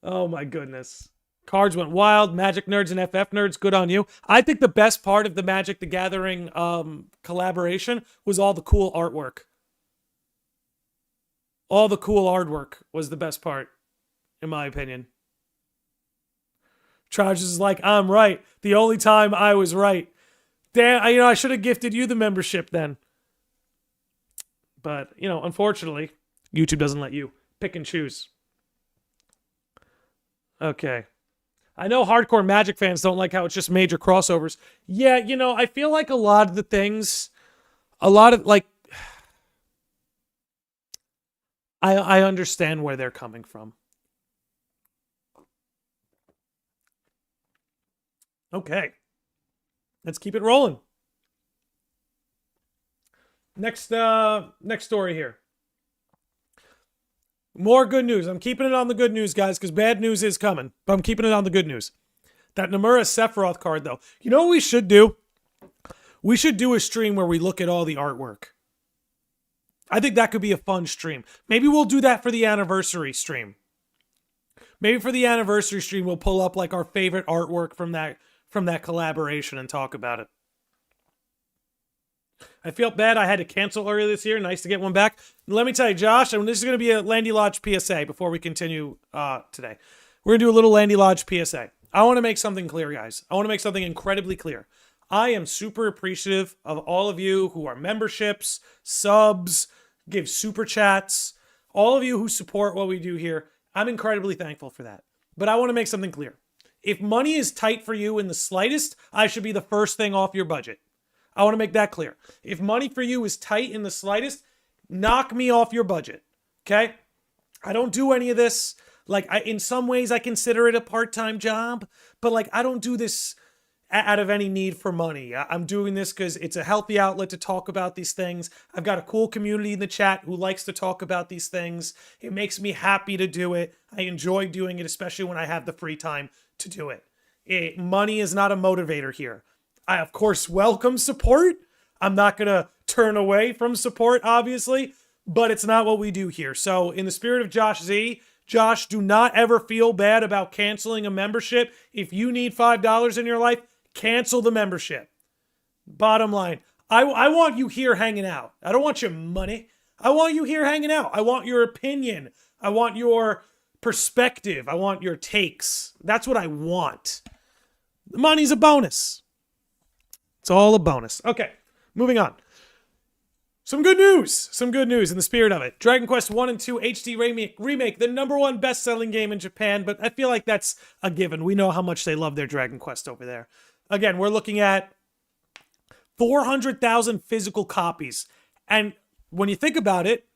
Oh my goodness. Cards went wild. Magic nerds and FF nerds, good on you. I think the best part of the Magic the Gathering collaboration was all the cool artwork. All the cool artwork was the best part, in my opinion. Trousers is like, I'm right. The only time I was right. Damn, I should have gifted you the membership then. But, unfortunately, YouTube doesn't let you pick and choose. Okay. I know hardcore Magic fans don't like how it's just major crossovers. Yeah, I feel like a lot of the things, I understand where they're coming from. Okay. Let's keep it rolling. Next story here. More good news. I'm keeping it on the good news, guys, because bad news is coming. But I'm keeping it on the good news. That Nomura Sephiroth card, though. You know what we should do? We should do a stream where we look at all the artwork. I think that could be a fun stream. Maybe we'll do that for the anniversary stream. Maybe for the anniversary stream, we'll pull up like our favorite artwork from that collaboration and talk about it. I felt bad I had to cancel earlier this year. Nice to get one back. Let me tell you, Josh, and this is going to be a Landy Lodge PSA before we continue today. We're going to do a little Landy Lodge PSA. I want to make something clear, guys. I want to make something incredibly clear. I am super appreciative of all of you who are memberships, subs, give super chats, all of you who support what we do here. I'm incredibly thankful for that. But I want to make something clear. If money is tight for you in the slightest, I should be the first thing off your budget. I want to make that clear. If money for you is tight in the slightest, knock me off your budget. Okay? I don't do any of this. In some ways, I consider it a part-time job, but I don't do this out of any need for money. I'm doing this because it's a healthy outlet to talk about these things. I've got a cool community in the chat who likes to talk about these things. It makes me happy to do it. I enjoy doing it, especially when I have the free time to do it. Money is not a motivator here. I, of course, welcome support. I'm not going to turn away from support, obviously, but it's not what we do here. So in the spirit of Josh Z, Josh, do not ever feel bad about canceling a membership. If you need $5 in your life, cancel the membership. Bottom line, I want you here hanging out. I don't want your money. I want you here hanging out. I want your opinion. I want your perspective. I want your takes. That's what I want. The money's a bonus. It's all a bonus. Okay, moving on. Some good news. Some good news in the spirit of it. Dragon Quest 1 and 2 HD remake, the #1 best-selling game in Japan, but I feel like that's a given. We know how much they love their Dragon Quest over there. Again, we're looking at 400,000 physical copies. And when you think about it,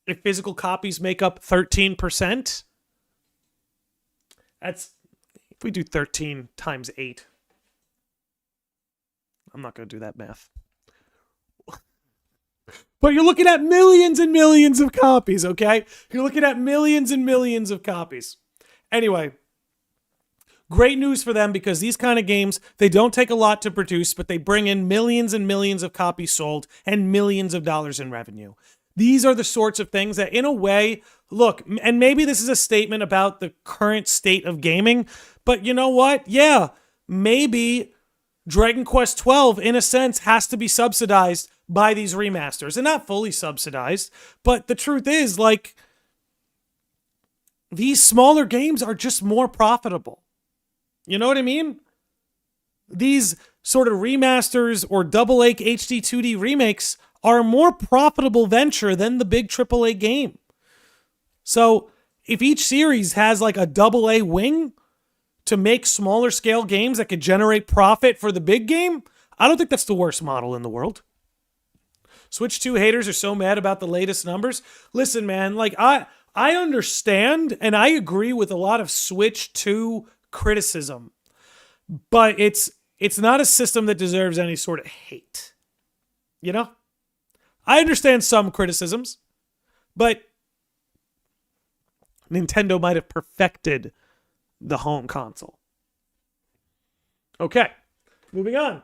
if physical copies make up 13%, if we do 13 times 8, I'm not going to do that math. But you're looking at millions and millions of copies, okay? You're looking at millions and millions of copies. Anyway, great news for them because these kind of games, they don't take a lot to produce, but they bring in millions and millions of copies sold and millions of dollars in revenue. These are the sorts of things that, in a way, look, and maybe this is a statement about the current state of gaming, but you know what? Yeah, maybe Dragon Quest 12, in a sense, has to be subsidized by these remasters. And not fully subsidized, but the truth is, these smaller games are just more profitable. You know what I mean? These sort of remasters or AA HD 2D remakes are a more profitable venture than the big AAA game. So if each series has a AA wing to make smaller scale games that could generate profit for the big game, I don't think that's the worst model in the world. Switch 2 haters are so mad about the latest numbers. Listen, man, I understand and I agree with a lot of Switch 2 criticism, but it's not a system that deserves any sort of hate. You know? I understand some criticisms, but Nintendo might have perfected the home console. Okay, moving on.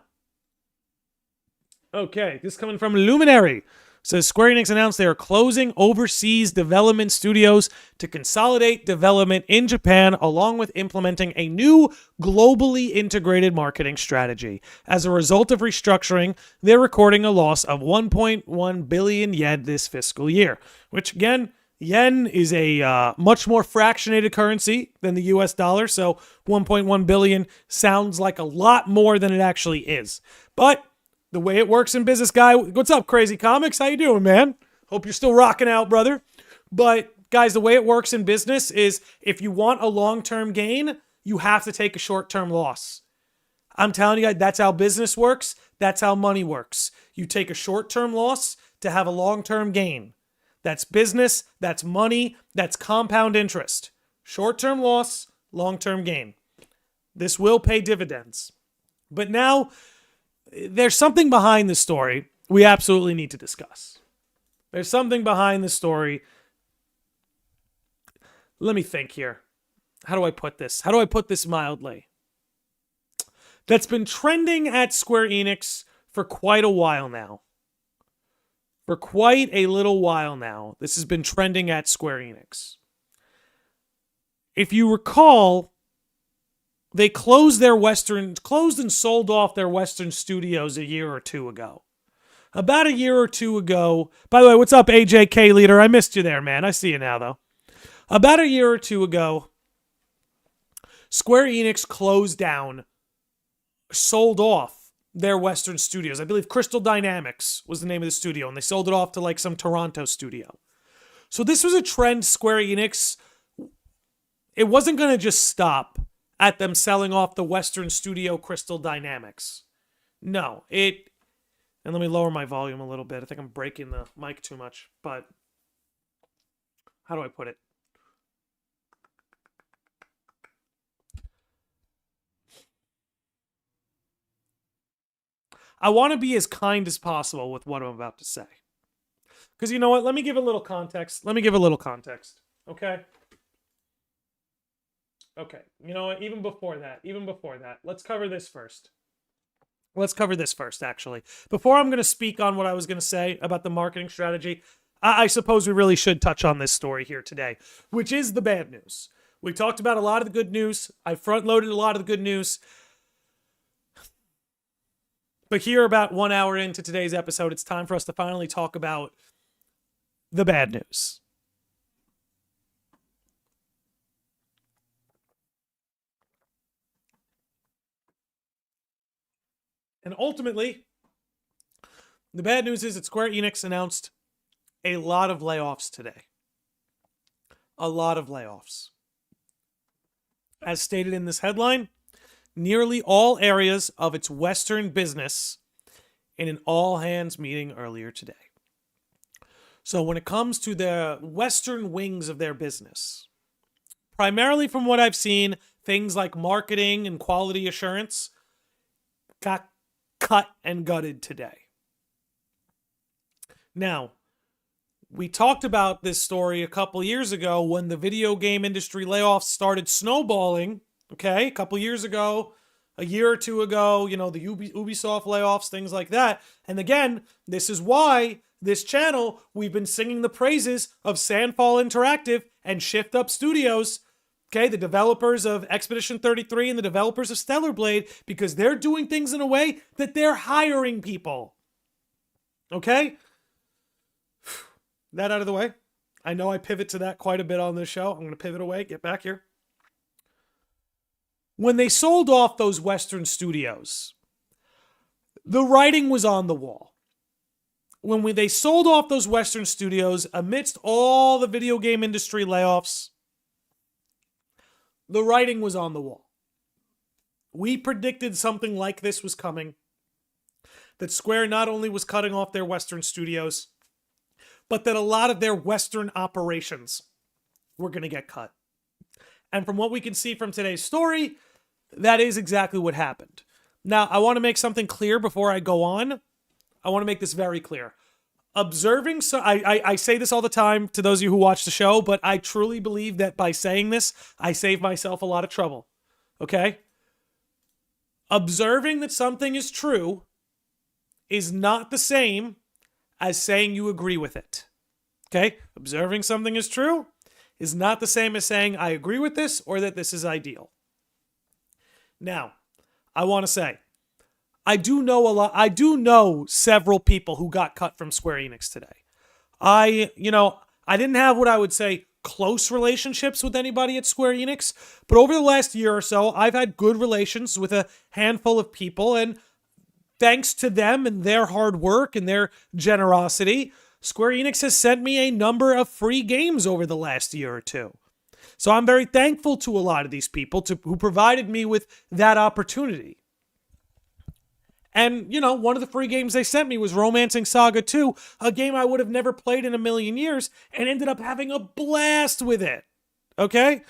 Okay, this is coming from Luminary. It says Square Enix announced they are closing overseas development studios to consolidate development in Japan, along with implementing a new globally integrated marketing strategy. As a result of restructuring, they're recording a loss of 1.1 billion yen this fiscal year, which again, yen is a much more fractionated currency than the US dollar, so 1.1 billion sounds like a lot more than it actually is. But the way it works in business, guy. What's up, Crazy Comics? How you doing, man? Hope you're still rocking out, brother. But guys, the way it works in business is if you want a long-term gain, you have to take a short-term loss. I'm telling you guys, that's how business works. That's how money works. You take a short-term loss to have a long-term gain. That's business, that's money, that's compound interest. Short-term loss, long-term gain. This will pay dividends. But now, there's something behind the story we absolutely need to discuss. There's something behind the story let me think here. How do I put this? How do I put this mildly? That's been trending at Square Enix for quite a while now. For quite a little while now, this has been trending at Square Enix. If you recall, they closed and sold off their Western studios a year or two ago. About a year or two ago, by the way, what's up, AJK Leader? I missed you there, man. I see you now, though. About a year or two ago, Square Enix closed down, sold off their Western studios. I believe Crystal Dynamics was the name of the studio, and they sold it off to like some Toronto studio. So this was a trend Square Enix, it wasn't going to just stop at them selling off the Western studio Crystal Dynamics. No, and let me lower my volume a little bit. I think I'm breaking the mic too much, but how do I put it? I want to be as kind as possible with what I'm about to say. Because you know what? Let me give a little context. Okay? Okay. You know what? Even before that, let's cover this first. Actually. Before I'm going to speak on what I was going to say about the marketing strategy, I suppose we really should touch on this story here today, which is the bad news. We talked about a lot of the good news. I front-loaded a lot of the good news. But here, about 1 hour into today's episode, it's time for us to finally talk about the bad news. And ultimately, the bad news is that Square Enix announced a lot of layoffs today. A lot of layoffs. As stated in this headline, nearly all areas of its Western business in an all-hands meeting earlier today. So when it comes to the Western wings of their business, primarily from what I've seen, things like marketing and quality assurance got cut and gutted today. Now, we talked about this story a couple years ago when the video game industry layoffs started snowballing. Okay, a couple years ago, a year or two ago, the Ubisoft layoffs, things like that. And again, this is why this channel, we've been singing the praises of Sandfall Interactive and Shift Up Studios, okay, the developers of Expedition 33 and the developers of Stellar Blade, because they're doing things in a way that they're hiring people. Okay? That out of the way. I know I pivot to that quite a bit on this show. I'm going to pivot away, get back here. When they sold off those Western studios, the writing was on the wall. When they sold off those Western studios, amidst all the video game industry layoffs, the writing was on the wall. We predicted something like this was coming. That Square not only was cutting off their Western studios, but that a lot of their Western operations were going to get cut. And from what we can see from today's story, that is exactly what happened. Now, I want to make something clear before I go on. I want to make this very clear. Observing, so I say this all the time to those of you who watch the show, but I truly believe that by saying this, I save myself a lot of trouble. Okay? Observing that something is true is not the same as saying you agree with it. Okay? Observing something is true is not the same as saying I agree with this or that this is ideal. Now, I want to say, I do know several people who got cut from Square Enix today. I didn't have what I would say close relationships with anybody at Square Enix, but over the last year or so, I've had good relations with a handful of people, and thanks to them and their hard work and their generosity, Square Enix has sent me a number of free games over the last year or two. So I'm very thankful to a lot of these people who provided me with that opportunity. And, one of the free games they sent me was Romancing Saga 2, a game I would have never played in a million years, and ended up having a blast with it. Okay?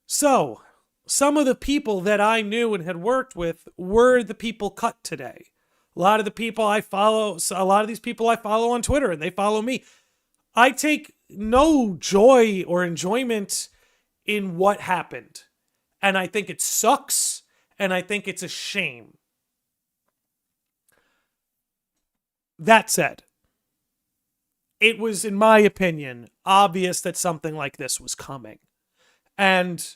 So, some of the people that I knew and had worked with were the people cut today. A lot of these people I follow on Twitter, and they follow me. I take no joy or enjoyment in what happened. And I think it sucks, and I think it's a shame. That said, it was, in my opinion, obvious that something like this was coming. And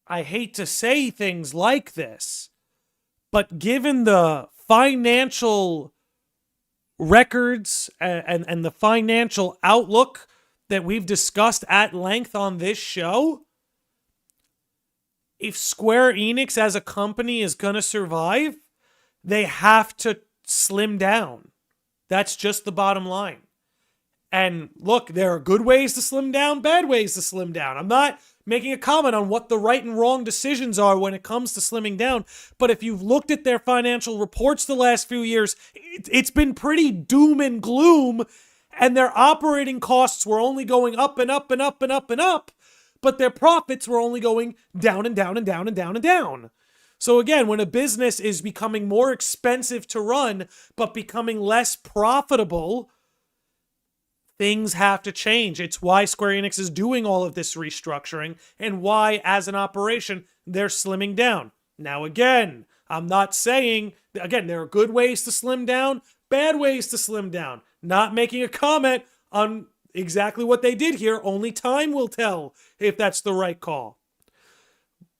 I hate to say things like this, but given the financial records and the financial outlook that we've discussed at length on this show, if Square Enix as a company is going to survive, they have to slim down. That's just the bottom line. And look, there are good ways to slim down, bad ways to slim down. I'm not making a comment on what the right and wrong decisions are when it comes to slimming down. But if you've looked at their financial reports the last few years, it's been pretty doom and gloom. And their operating costs were only going up and up and up and up and up. But their profits were only going down and down and down and down and down. So again, when a business is becoming more expensive to run, but becoming less profitable, things have to change. It's why Square Enix is doing all of this restructuring and why, as an operation, they're slimming down. Now, again, I'm not saying, again, there are good ways to slim down, bad ways to slim down. Not making a comment on exactly what they did here. Only time will tell if that's the right call.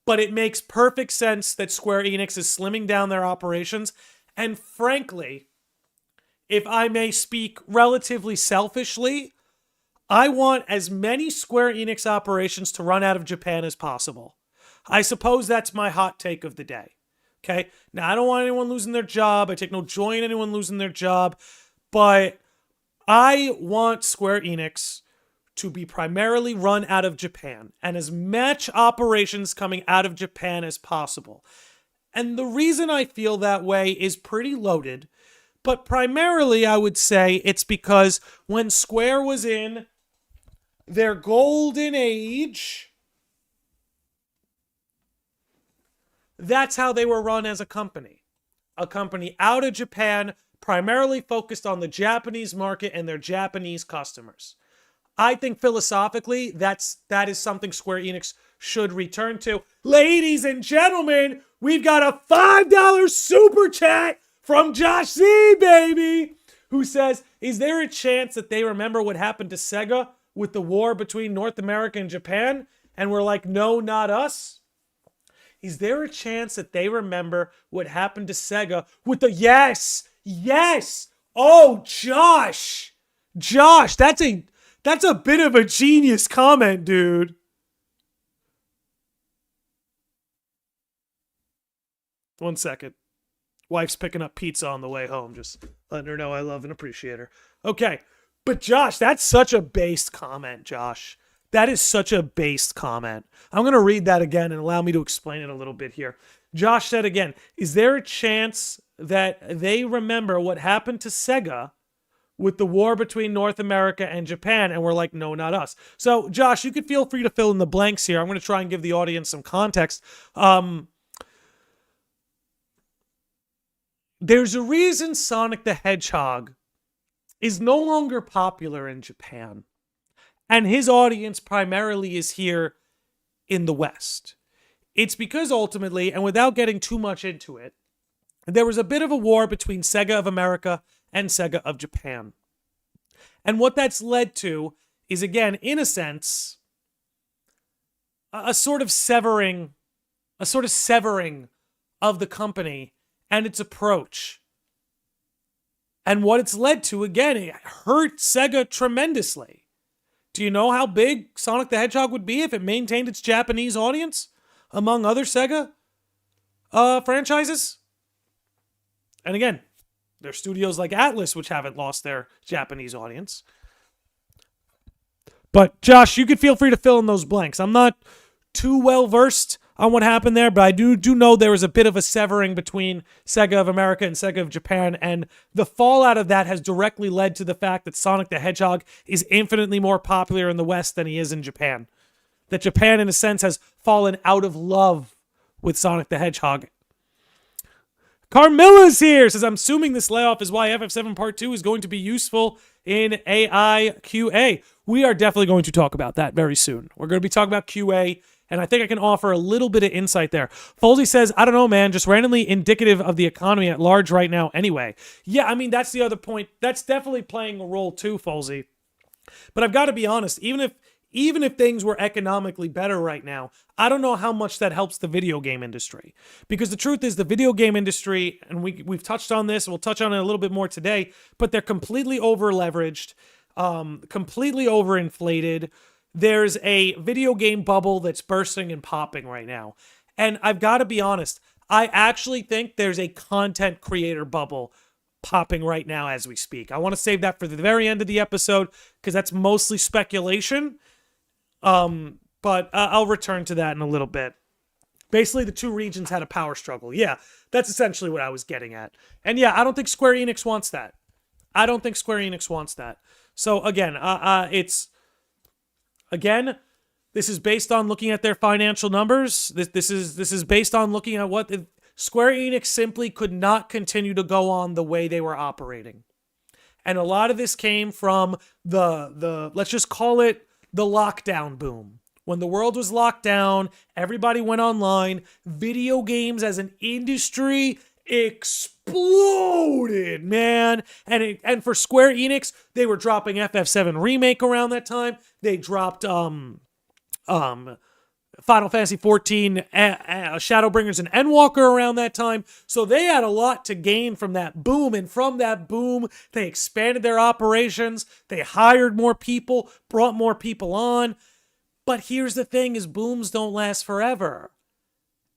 But it makes perfect sense that Square Enix is slimming down their operations. And frankly, if I may speak relatively selfishly, I want as many Square Enix operations to run out of Japan as possible. I suppose that's my hot take of the day. Okay? Now, I don't want anyone losing their job. I take no joy in anyone losing their job. But I want Square Enix to be primarily run out of Japan and as much operations coming out of Japan as possible. And the reason I feel that way is pretty loaded. But primarily, I would say it's because when Square was in their golden age, that's how they were run as a company. A company out of Japan, primarily focused on the Japanese market and their Japanese customers. I think philosophically, that is something Square Enix should return to. Ladies and gentlemen, we've got a $5 super chat from Josh Z, baby, who says, is there a chance that they remember what happened to Sega with the war between North America and Japan? And we're like, no, not us. Is there a chance that they remember what happened to Sega with the... Yes! Oh, Josh, that's a bit of a genius comment, dude. One second. Wife's picking up pizza on the way home. Just letting her know I love and appreciate her. Okay. But Josh, that's such a based comment, Josh. That is such a based comment. I'm going to read that again and allow me to explain it a little bit here. Josh said again, is there a chance that they remember what happened to Sega with the war between North America and Japan? And we're like, no, not us. So, Josh, you could feel free to fill in the blanks here. I'm going to try and give the audience some context. There's a reason Sonic the Hedgehog is no longer popular in Japan. And his audience primarily is here in the West. It's because ultimately, and without getting too much into it, there was a bit of a war between Sega of America and Sega of Japan. And what that's led to is, again, in a sense, a sort of severing of the company and its approach. And what it's led to, again, it hurt Sega tremendously. Do you know how big Sonic the Hedgehog would be if it maintained its Japanese audience, among other Sega franchises? And again, there's studios like Atlas which haven't lost their Japanese audience. But Josh, you could feel free to fill in those blanks. I'm not too well versed on what happened there, but I do know there was a bit of a severing between Sega of America and Sega of Japan, and the fallout of that has directly led to the fact that Sonic the Hedgehog is infinitely more popular in the West than he is in Japan. That Japan, in a sense, has fallen out of love with Sonic the Hedgehog. Carmilla's here. Says, I'm assuming this layoff is why FF7 Part 2 is going to be useful in AI QA. We are definitely going to talk about that very soon. We're going to be talking about QA, and I think I can offer a little bit of insight there. Folsey says, I don't know, man, just randomly indicative of the economy at large right now anyway. Yeah, I mean, that's the other point. That's definitely playing a role too, Folsey. But I've got to be honest, even if things were economically better right now, I don't know how much that helps the video game industry. Because the truth is, the video game industry, and we've touched on this, and we'll touch on it a little bit more today, but they're completely over-leveraged, completely overinflated. There's a video game bubble that's bursting and popping right now. And I've got to be honest, I actually think there's a content creator bubble popping right now as we speak. I want to save that for the very end of the episode because that's mostly speculation. But I'll return to that in a little bit. Basically, the two regions had a power struggle. Yeah, that's essentially what I was getting at. And yeah, I don't think Square Enix wants that. So again, this is based on looking at their financial numbers. This is based on looking at what Square Enix simply could not continue to go on the way they were operating. And a lot of this came from the let's just call it the lockdown boom. When the world was locked down, everybody went online. Video games as an industry exploded, man. And for Square Enix, they were dropping FF7 Remake around that time. They dropped Final Fantasy XIV, Shadowbringers, and Endwalker around that time. So they had a lot to gain from that boom. And from that boom, they expanded their operations. They hired more people, brought more people on. But here's the thing is booms don't last forever.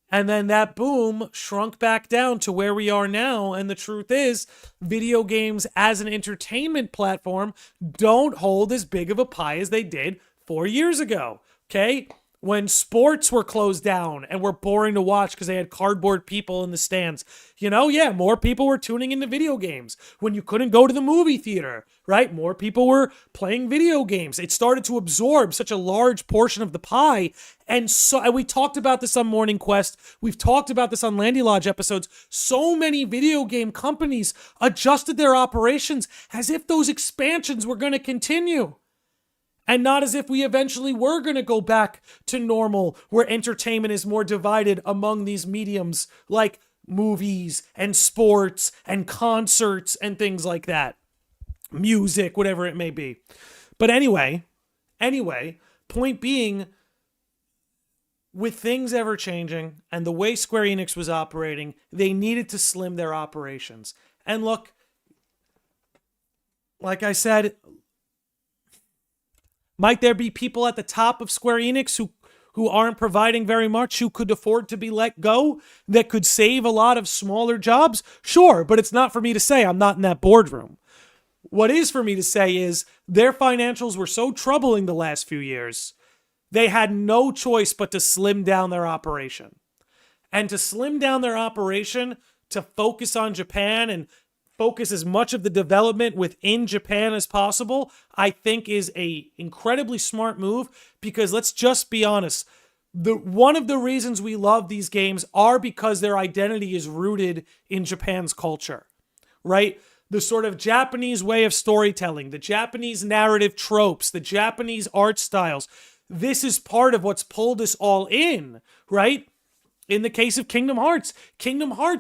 And then that boom shrunk back down to where we are now. And the truth is, video games as an entertainment platform don't hold as big of a pie as they did 4 years ago. Okay? When sports were closed down and were boring to watch because they had cardboard people in the stands, more people were tuning into video games. When you couldn't go to the movie theater, right? More people were playing video games. It started to absorb such a large portion of the pie. And we talked about this on Morning Quest. We've talked about this on Landy Lodge episodes. So many video game companies adjusted their operations as if those expansions were going to continue. And not as if we eventually were going to go back to normal, where entertainment is more divided among these mediums like movies and sports and concerts and things like that. Music, whatever it may be. But anyway, point being, with things ever changing and the way Square Enix was operating, they needed to slim their operations. And look, like I said, might there be people at the top of Square Enix who aren't providing very much, who could afford to be let go, that could save a lot of smaller jobs? Sure, but it's not for me to say. I'm not in that boardroom. What is for me to say is their financials were so troubling the last few years, they had no choice but to slim down their operation. And to slim down their operation, to focus on Japan and focus as much of the development within Japan as possible, I think is a incredibly smart move, because let's just be honest, one of the reasons we love these games are because their identity is rooted in Japan's culture, right? The sort of Japanese way of storytelling, the Japanese narrative tropes, the Japanese art styles. This is part of what's pulled us all in, right? In the case of Kingdom Hearts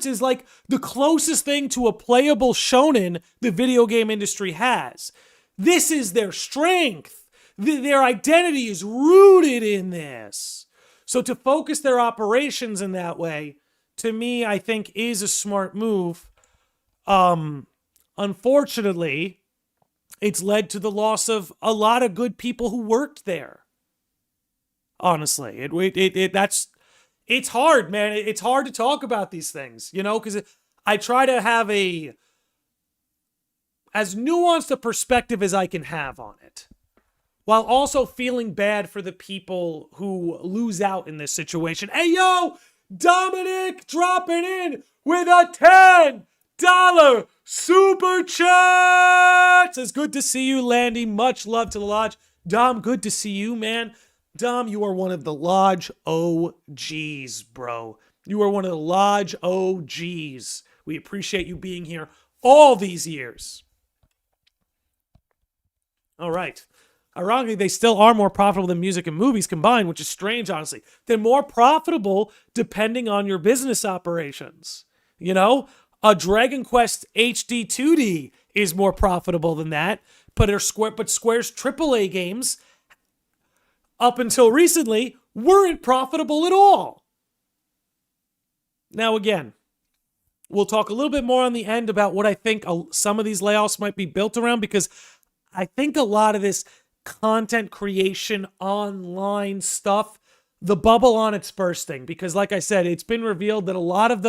is like the closest thing to a playable shonen the video game industry has. This is their strength. Their identity is rooted in this. So to focus their operations in that way, to me, I think is a smart move. Unfortunately, it's led to the loss of a lot of good people who worked there. Honestly, it's hard, man. It's hard to talk about these things, because I try to have as nuanced a perspective as I can have on it, while also feeling bad for the people who lose out in this situation. Hey, yo, Dominic dropping in with a $10 super chat. It's good to see you, Landy. Much love to the Lodge. Dom, good to see you, man. Dom, you are one of the Lodge OGs, bro. You are one of the Lodge OGs. We appreciate you being here all these years. All right. Ironically, they still are more profitable than music and movies combined, which is strange, honestly. They're more profitable depending on your business operations. You know, a Dragon Quest HD 2D is more profitable than that, but Square's AAA games, up until recently, weren't profitable at all. Now, again, we'll talk a little bit more on the end about what I think some of these layoffs might be built around, because I think a lot of this content creation online stuff, the bubble on it's bursting, because like I said, it's been revealed that a lot of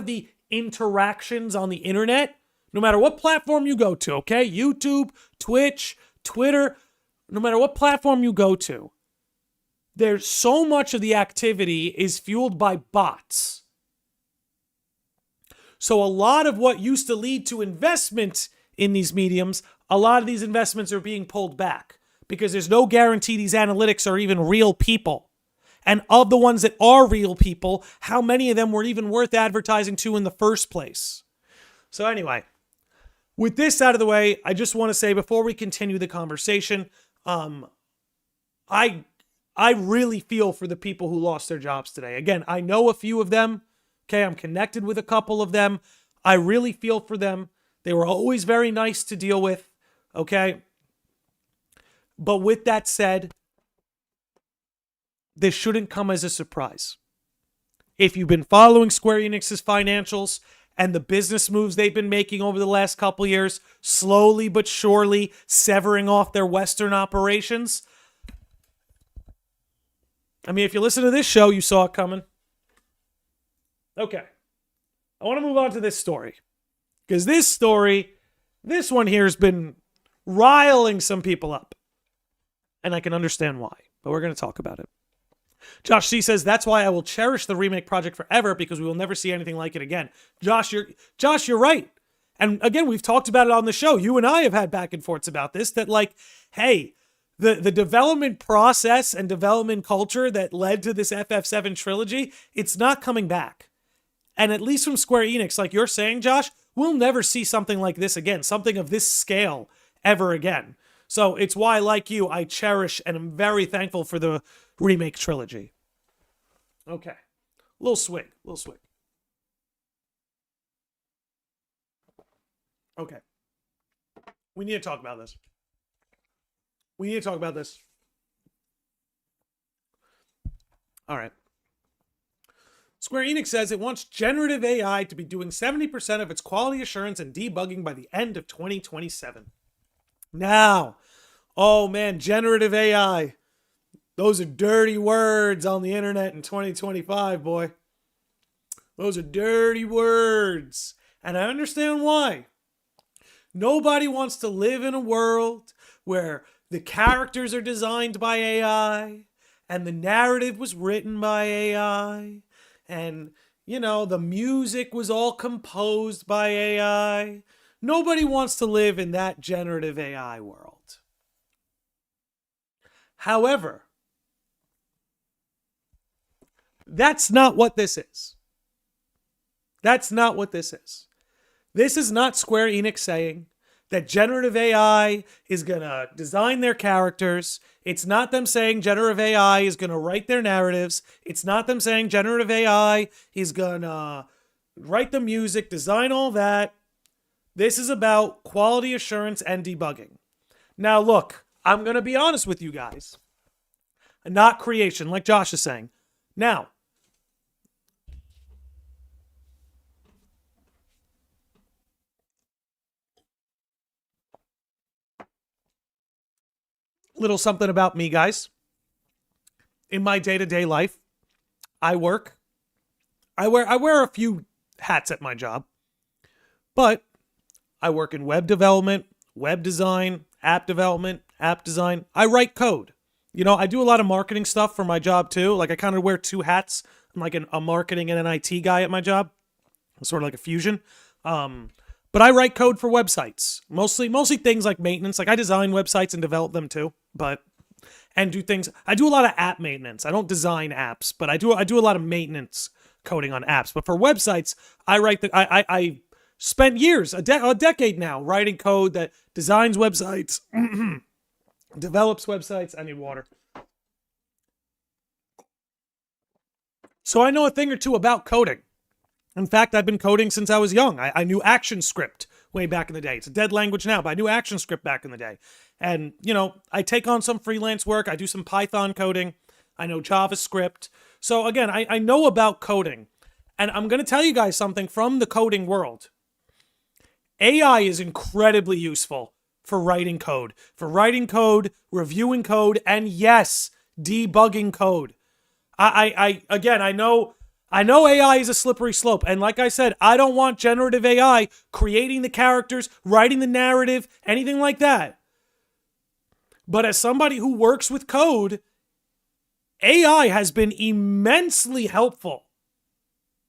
the interactions on the internet, no matter what platform you go to, okay? YouTube, Twitch, Twitter, no matter what platform you go to, there's so much of the activity is fueled by bots. So a lot of what used to lead to investment in these mediums, a lot of these investments are being pulled back because there's no guarantee these analytics are even real people. And of the ones that are real people, how many of them were even worth advertising to in the first place? So anyway, with this out of the way, I just want to say before we continue the conversation, I really feel for the people who lost their jobs today. Again, I know a few of them. Okay, I'm connected with a couple of them. I really feel for them. They were always very nice to deal with. Okay. But with that said, this shouldn't come as a surprise. If you've been following Square Enix's financials and the business moves they've been making over the last couple years, slowly but surely severing off their Western operations. I mean, if you listen to this show, you saw it coming. Okay. I want to move on to this story. Because this one here has been riling some people up. And I can understand why. But we're going to talk about it. Josh C says, that's why I will cherish the remake project forever, because we will never see anything like it again. Josh, you're right. And again, we've talked about it on the show. You and I have had back and forths about this, that like, hey, the development process and development culture that led to this FF7 trilogy, it's not coming back. And at least from Square Enix, like you're saying, Josh, we'll never see something like this again, something of this scale ever again. So it's why, like you, I cherish and am very thankful for the remake trilogy. Okay. Little swig. Okay. We need to talk about this. All right. Square Enix says it wants generative AI to be doing 70% of its quality assurance and debugging by the end of 2027. Now, oh man, generative AI. Those are dirty words on the internet in 2025, boy. Those are dirty words. And I understand why. Nobody wants to live in a world where the characters are designed by AI and the narrative was written by AI. And, you know, the music was all composed by AI. Nobody wants to live in that generative AI world. However, that's not what this is. This is not Square Enix saying that generative AI is going to design their characters. It's not them saying generative AI is going to write their narratives. It's not them saying generative AI is going to write the music, design all that. This is about quality assurance and debugging. Now, look, I'm going to be honest with you guys. Not creation, like Josh is saying. Now, little something about me, guys. In my day-to-day life, I wear a few hats at my job. But I work in web development, web design, app development, app design. I write code. You know, I do a lot of marketing stuff for my job too. Like I kind of wear two hats. I'm like a marketing and an IT guy at my job. Sort of like a fusion. But I write code for websites. Mostly things like maintenance. Like I design websites and develop them too. And do things. I do a lot of app maintenance. I don't design apps, but I do a lot of maintenance coding on apps. But for websites, I spent years, a decade now, writing code that designs websites, develops websites. I need water. So I know a thing or two about coding. In fact, I've been coding since I was young. I knew ActionScript way back in the day. It's a dead language now, but I knew ActionScript back in the day. And, I take on some freelance work. I do some Python coding. I know JavaScript. So again, I know about coding. And I'm going to tell you guys something from the coding world. AI is incredibly useful for writing code. For writing code, reviewing code, and yes, debugging code. I know AI is a slippery slope. And like I said, I don't want generative AI creating the characters, writing the narrative, anything like that. But as somebody who works with code, AI has been immensely helpful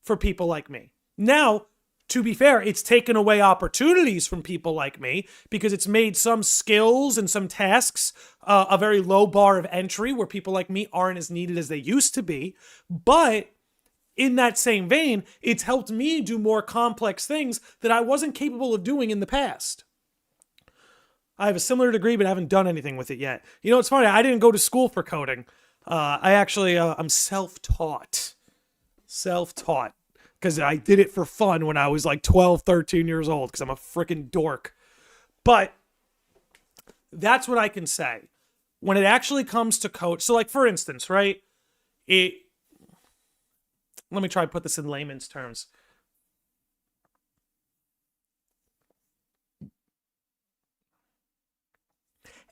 for people like me. Now, to be fair, it's taken away opportunities from people like me because it's made some skills and some tasks a very low bar of entry where people like me aren't as needed as they used to be. But in that same vein, it's helped me do more complex things that I wasn't capable of doing in the past. I have a similar degree, but I haven't done anything with it yet. It's funny. I didn't go to school for coding. I'm self-taught. Self-taught. Because I did it for fun when I was like 12, 13 years old, because I'm a freaking dork. But that's what I can say. When it actually comes to code, so like for instance, right? Let me try to put this in layman's terms.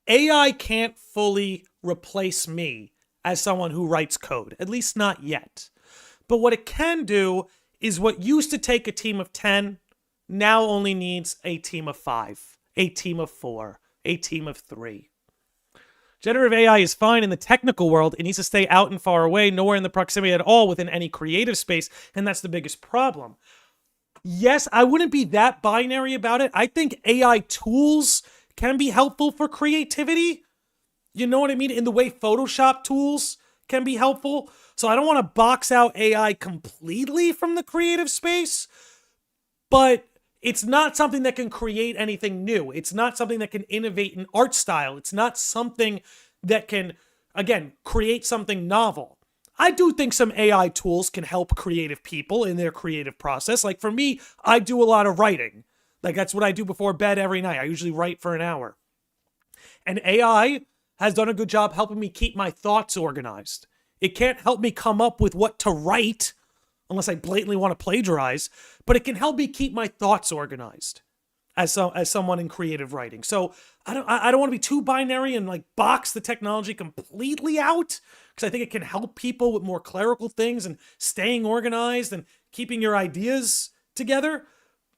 AI can't fully replace me as someone who writes code, at least not yet. But what it can do is what used to take a team of 10 now only needs a team of 5, a team of 4, a team of 3. Generative AI is fine in the technical world. It needs to stay out and far away, nowhere in the proximity at all within any creative space, and that's the biggest problem. Yes, I wouldn't be that binary about it. I think AI tools can be helpful for creativity. You know what I mean? In the way Photoshop tools can be helpful. So I don't want to box out AI completely from the creative space, but it's not something that can create anything new. It's not something that can innovate an art style. It's not something that can, again, create something novel. I do think some AI tools can help creative people in their creative process. Like for me, I do a lot of writing. Like that's what I do before bed every night. I usually write for an hour. And AI has done a good job helping me keep my thoughts organized. It can't help me come up with what to write unless I blatantly want to plagiarize, but it can help me keep my thoughts organized as someone in creative writing. So I don't want to be too binary and like box the technology completely out, because I think it can help people with more clerical things and staying organized and keeping your ideas together.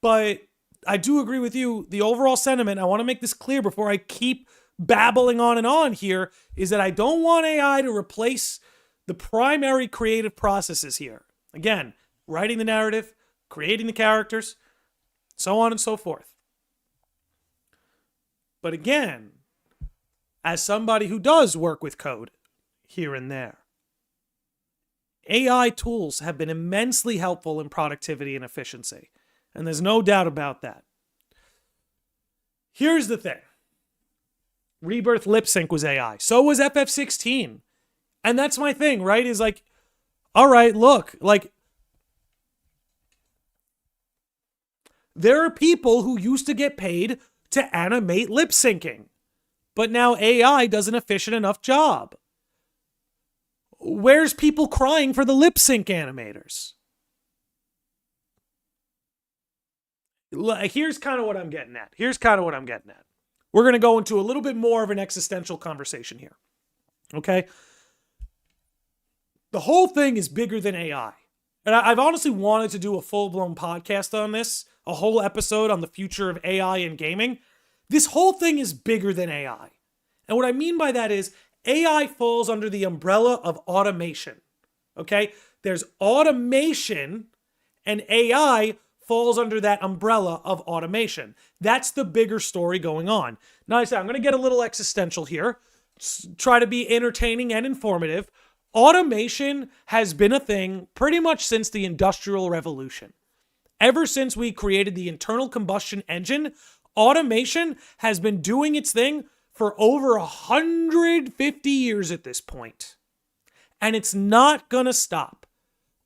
But I do agree with you. The overall sentiment, I want to make this clear before I keep babbling on and on here, is that I don't want AI to replace the primary creative processes here. Again, writing the narrative, creating the characters, so on and so forth. But again, as somebody who does work with code here and there, AI tools have been immensely helpful in productivity and efficiency. And there's no doubt about that. Here's the thing. Rebirth Lip Sync was AI. So was FF16. And that's my thing, right? Is like, all right, look, like, there are people who used to get paid to animate lip syncing, but now AI does an efficient enough job. Where's people crying for the lip sync animators? Here's kind of what I'm getting at. We're going to go into a little bit more of an existential conversation here. Okay? The whole thing is bigger than AI. And I've honestly wanted to do a full-blown podcast on this, a whole episode on the future of AI in gaming. This whole thing is bigger than AI. And what I mean by that is AI falls under the umbrella of automation. Okay? There's automation, and AI falls under that umbrella of automation. That's the bigger story going on. Now, I say I'm going to get a little existential here, try to be entertaining and informative. Automation has been a thing pretty much since the Industrial Revolution. Ever since we created the internal combustion engine, automation has been doing its thing for over 150 years at this point. And it's not going to stop.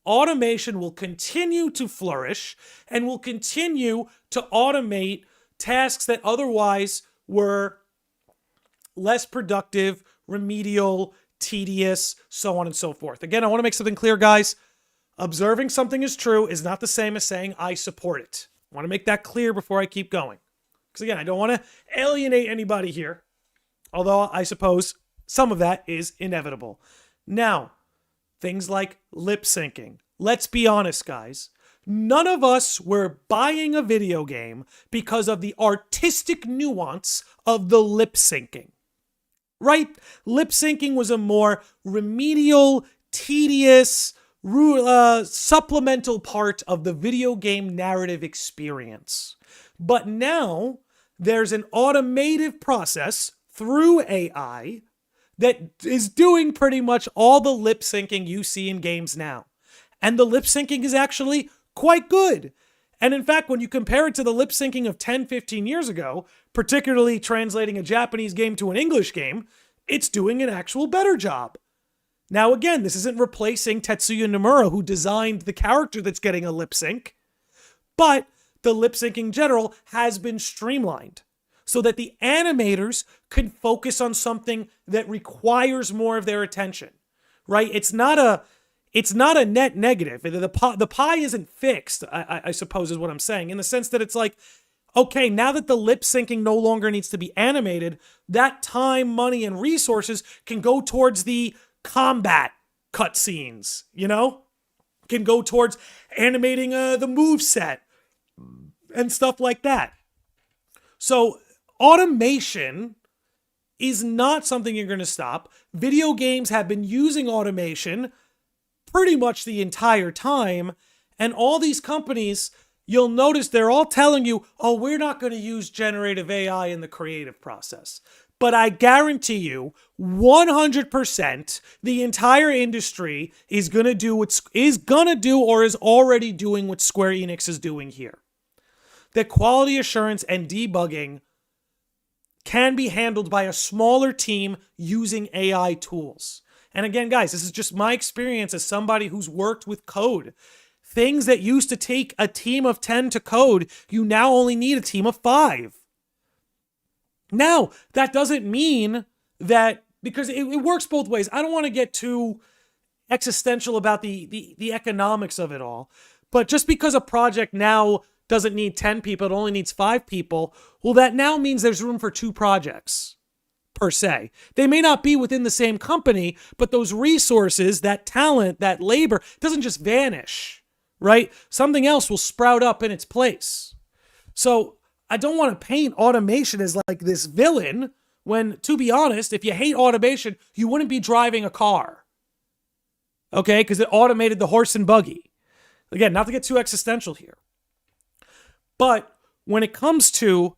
Automation will continue to flourish and will continue to automate tasks that otherwise were less productive, remedial, tedious, so on and so forth. Again, I want to make something clear, guys. Observing something is true is not the same as saying I support it. I want to make that clear before I keep going. Because again, I don't want to alienate anybody here. Although I suppose some of that is inevitable. Now, things like lip syncing. Let's be honest, guys. None of us were buying a video game because of the artistic nuance of the lip syncing. Right? Lip syncing was a more remedial, tedious, supplemental part of the video game narrative experience. But now there's an automated process through AI that is doing pretty much all the lip syncing you see in games now. And the lip syncing is actually quite good. And in fact, when you compare it to the lip syncing of 10, 15 years ago, particularly translating a Japanese game to an English game, it's doing an actual better job. Now again, this isn't replacing Tetsuya Nomura, who designed the character that's getting a lip sync, but the lip sync in general has been streamlined so that the animators can focus on something that requires more of their attention, right? It's not a net negative. The pie isn't fixed, I suppose is what I'm saying, in the sense that it's like, okay, now that the lip syncing no longer needs to be animated, that time, money, and resources can go towards the combat cutscenes, Can go towards animating the moveset and stuff like that. So automation is not something you're going to stop. Video games have been using automation pretty much the entire time. And all these companies, you'll notice they're all telling you, oh, we're not going to use generative AI in the creative process. But I guarantee you, 100%, the entire industry is going to do or is already doing what Square Enix is doing here. That quality assurance and debugging can be handled by a smaller team using AI tools. And again, guys, this is just my experience as somebody who's worked with code. Things that used to take a team of 10 to code, you now only need a team of 5. Now, that doesn't mean that, because it works both ways. I don't want to get too existential about the economics of it all. But just because a project now doesn't need 10 people, it only needs 5 people, well, that now means there's room for 2 projects, per se. They may not be within the same company, but those resources, that talent, that labor, doesn't just vanish, right? Something else will sprout up in its place. So I don't want to paint automation as like this villain when, to be honest, if you hate automation, you wouldn't be driving a car. Okay? Because it automated the horse and buggy. Again, not to get too existential here. But when it comes to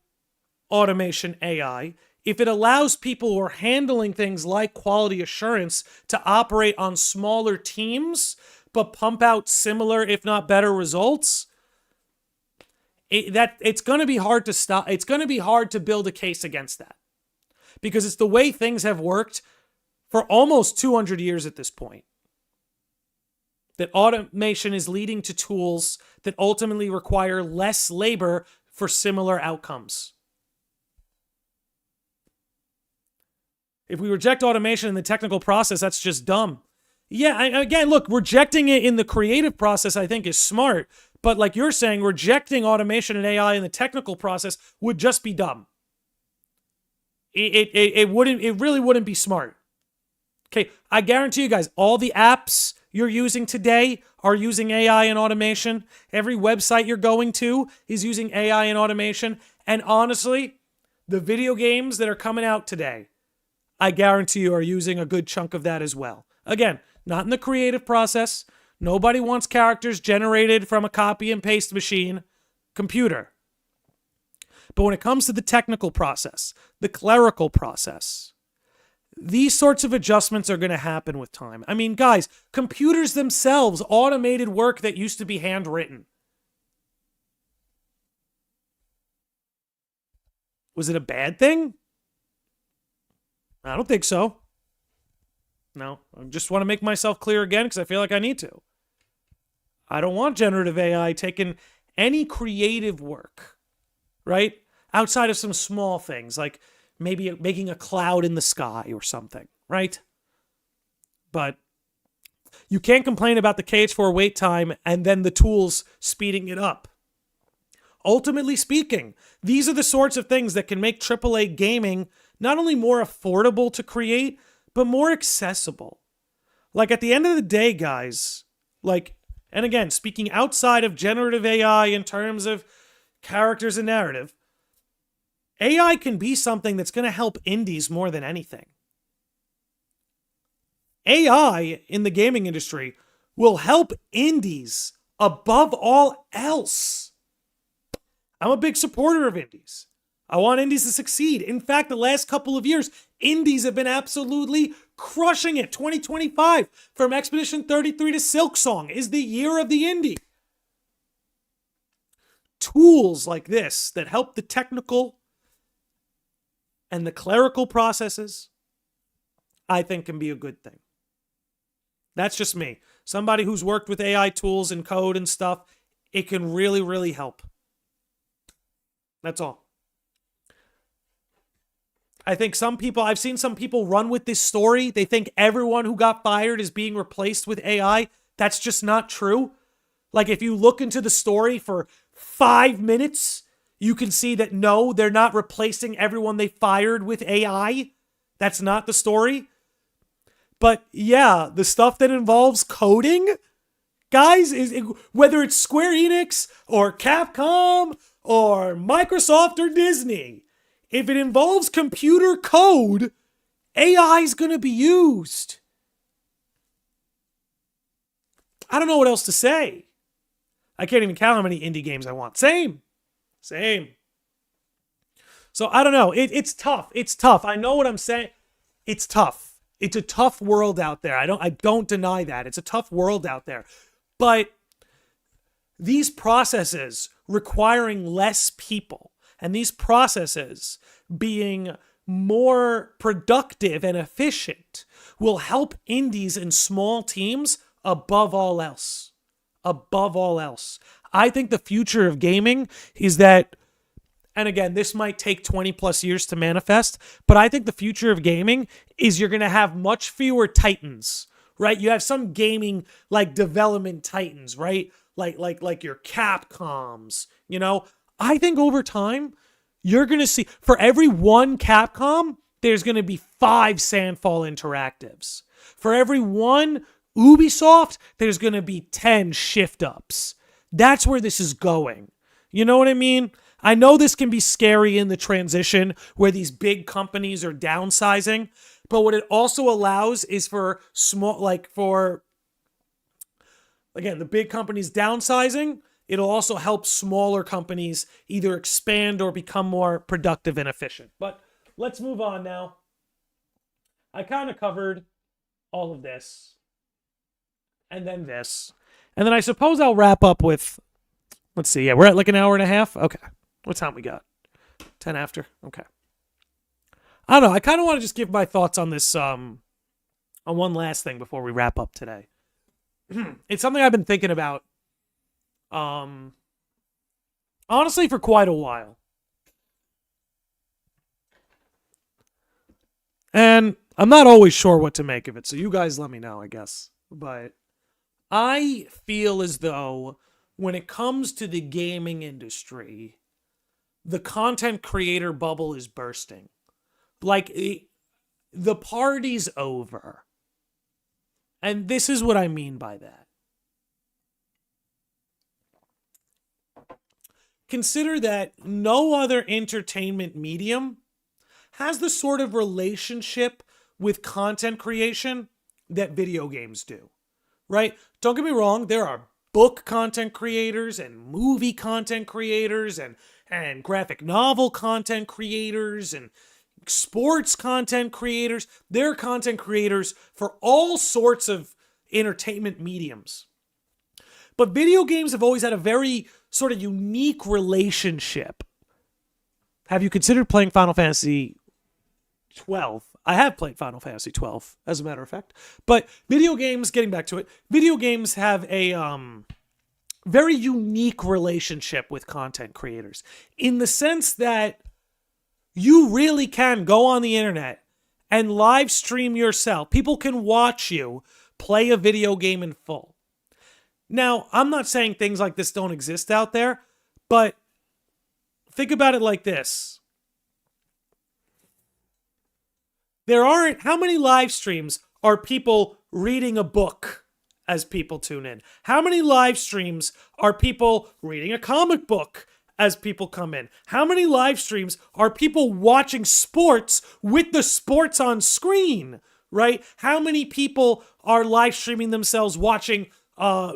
automation AI, if it allows people who are handling things like quality assurance to operate on smaller teams, but pump out similar, if not better results, it's going to be hard to stop. It's going to be hard to build a case against that, because it's the way things have worked for almost 200 years at this point. That automation is leading to tools that ultimately require less labor for similar outcomes. If we reject automation in the technical process, that's just dumb. Yeah, again, look, rejecting it in the creative process, I think, is smart. But like you're saying, rejecting automation and AI in the technical process would just be dumb. It really wouldn't be smart. Okay, I guarantee you guys, all the apps you're using today are using AI and automation. Every website you're going to is using AI and automation. And honestly, the video games that are coming out today, I guarantee you are using a good chunk of that as well. Again, not in the creative process. Nobody wants characters generated from a copy and paste machine computer. But when it comes to the technical process, the clerical process, these sorts of adjustments are going to happen with time. I mean, guys, computers themselves automated work that used to be handwritten. Was it a bad thing? I don't think so. No, I just want to make myself clear again because I feel like I need to. I don't want generative AI taking any creative work, right? Outside of some small things like maybe making a cloud in the sky or something, right? But you can't complain about the KH4 wait time and then the tools speeding it up. Ultimately speaking, these are the sorts of things that can make AAA gaming not only more affordable to create, but more accessible. Like at the end of the day, guys, like, and again, speaking outside of generative AI in terms of characters and narrative, AI can be something that's going to help indies more than anything. AI in the gaming industry will help indies above all else. I'm a big supporter of indies. I want indies to succeed. In fact, the last couple of years, indies have been absolutely crushing it. 2025, from Expedition 33 to Silksong, is the year of the indie. Tools like this that help the technical and the clerical processes, I think can be a good thing. That's just me. Somebody who's worked with AI tools and code and stuff, it can really, really help. That's all. I think I've seen some people run with this story. They think everyone who got fired is being replaced with AI. That's just not true. Like if you look into the story for 5 minutes, you can see that no, they're not replacing everyone they fired with AI. That's not the story. But yeah, the stuff that involves coding, guys, whether it's Square Enix or Capcom or Microsoft or Disney, if it involves computer code, AI is going to be used. I don't know what else to say. I can't even count how many indie games I want. Same. So I don't know. It's tough. It's tough. I know what I'm saying. It's tough. It's a tough world out there. I don't deny that. It's a tough world out there. But these processes requiring less people and these processes being more productive and efficient will help indies and small teams above all else. Above all else. I think the future of gaming is that, and again, this might take 20 plus years to manifest, but I think the future of gaming is you're going to have much fewer titans, right? You have some gaming like development titans, right? Like your Capcoms, you know? I think over time, you're going to see, for every one Capcom, there's going to be 5 Sandfall Interactives. For every one Ubisoft, there's going to be 10 Shift Ups. That's where this is going. You know what I mean? I know this can be scary in the transition where these big companies are downsizing, but what it also allows is for again, the big companies downsizing, it'll also help smaller companies either expand or become more productive and efficient. But let's move on now. I kind of covered all of this. And then this. And then I suppose I'll wrap up with, let's see, yeah, we're at like an hour and a half. Okay. What time we got? 10 after? Okay. I don't know. I kind of want to just give my thoughts on this, on one last thing before we wrap up today. It's something I've been thinking about, honestly, for quite a while. And I'm not always sure what to make of it, so you guys let me know, I guess. But I feel as though when it comes to the gaming industry, the content creator bubble is bursting. Like, the party's over. And this is what I mean by that. Consider that no other entertainment medium has the sort of relationship with content creation that video games do, right? Don't get me wrong, there are book content creators and movie content creators and graphic novel content creators and sports content creators. They're content creators for all sorts of entertainment mediums. But video games have always had a very sort of unique relationship. Have you considered playing Final Fantasy 12? I have played Final Fantasy 12, as a matter of fact. But video games, getting back to it, video games have a very unique relationship with content creators in the sense that you really can go on the internet and live stream yourself. People can watch you play a video game in full. Now, I'm not saying things like this don't exist out there, but think about it like this. How many live streams are people reading a book as people tune in? How many live streams are people reading a comic book as people come in? How many live streams are people watching sports with the sports on screen, right? How many people are live streaming themselves watching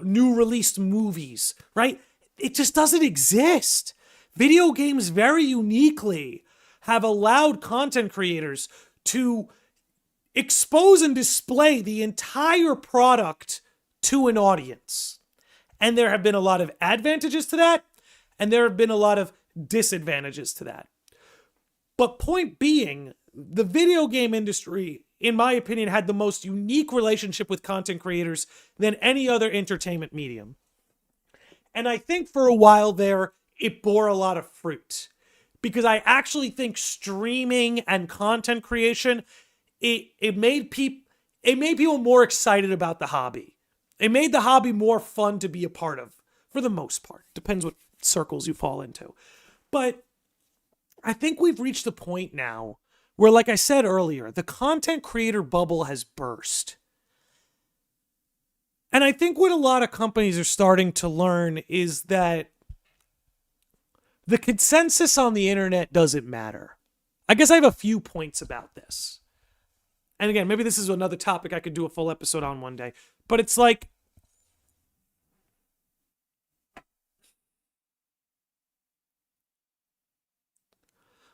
new released movies, right? It just doesn't exist. Video games very uniquely have allowed content creators to expose and display the entire product to an audience. And there have been a lot of advantages to that, and there have been a lot of disadvantages to that. But point being, the video game industry, in my opinion, had the most unique relationship with content creators than any other entertainment medium. And I think for a while there, it bore a lot of fruit. Because I actually think streaming and content creation, it made people more excited about the hobby. It made the hobby more fun to be a part of, for the most part. Depends what circles you fall into. But I think we've reached a point now where, like I said earlier, the content creator bubble has burst. And I think what a lot of companies are starting to learn is that the consensus on the internet doesn't matter. I guess I have a few points about this. And again, maybe this is another topic I could do a full episode on one day. But it's like,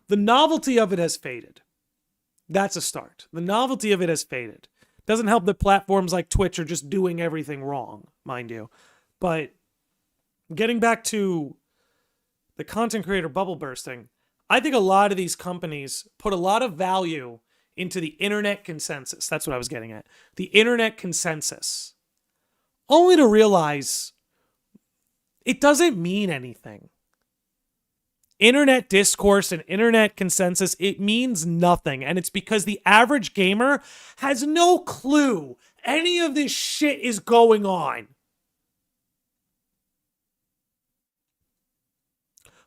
the novelty of it has faded. That's a start. The novelty of it has faded. Doesn't help that platforms like Twitch are just doing everything wrong, mind you. But getting back to the content creator bubble bursting, I think a lot of these companies put a lot of value into the internet consensus. That's what I was getting at. The internet consensus. Only to realize it doesn't mean anything. Internet discourse and internet consensus, it means nothing. And it's because the average gamer has no clue any of this shit is going on.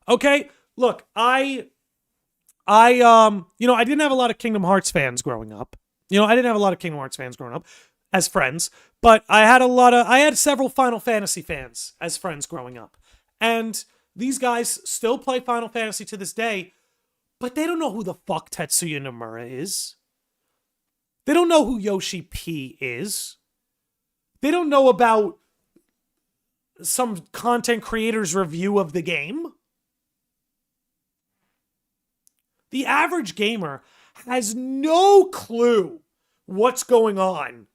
Okay, look, I didn't have a lot of Kingdom Hearts fans growing up. I didn't have a lot of Kingdom Hearts fans growing up as friends, but I had several Final Fantasy fans as friends growing up. And these guys still play Final Fantasy to this day, but they don't know who the fuck Tetsuya Nomura is. They don't know who Yoshi P is. They don't know about some content creator's review of the game. The average gamer has no clue what's going on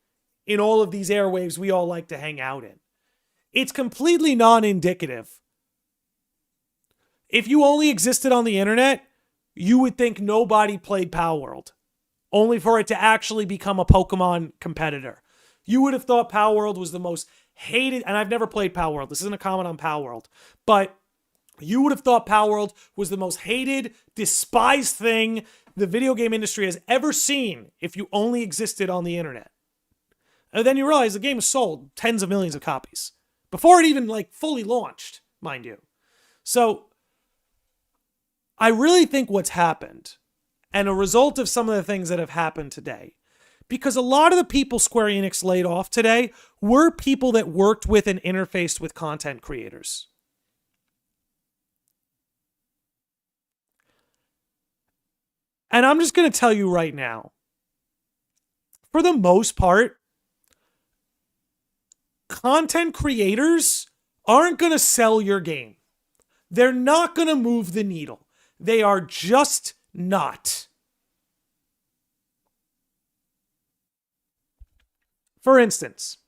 in all of these airwaves we all like to hang out in. It's completely non-indicative. If you only existed on the internet, you would think nobody played Power World, only for it to actually become a Pokemon competitor. You would have thought Power World was the most hated, and I've never played Power World. This isn't a comment on Power World, but you would have thought Power World was the most hated, despised thing the video game industry has ever seen if you only existed on the internet. And then you realize the game sold tens of millions of copies before it even fully launched, mind you. So I really think what's happened, and a result of some of the things that have happened today, because a lot of the people Square Enix laid off today were people that worked with and interfaced with content creators. And I'm just going to tell you right now, for the most part, content creators aren't going to sell your game. They're not going to move the needle. They are just not. For instance,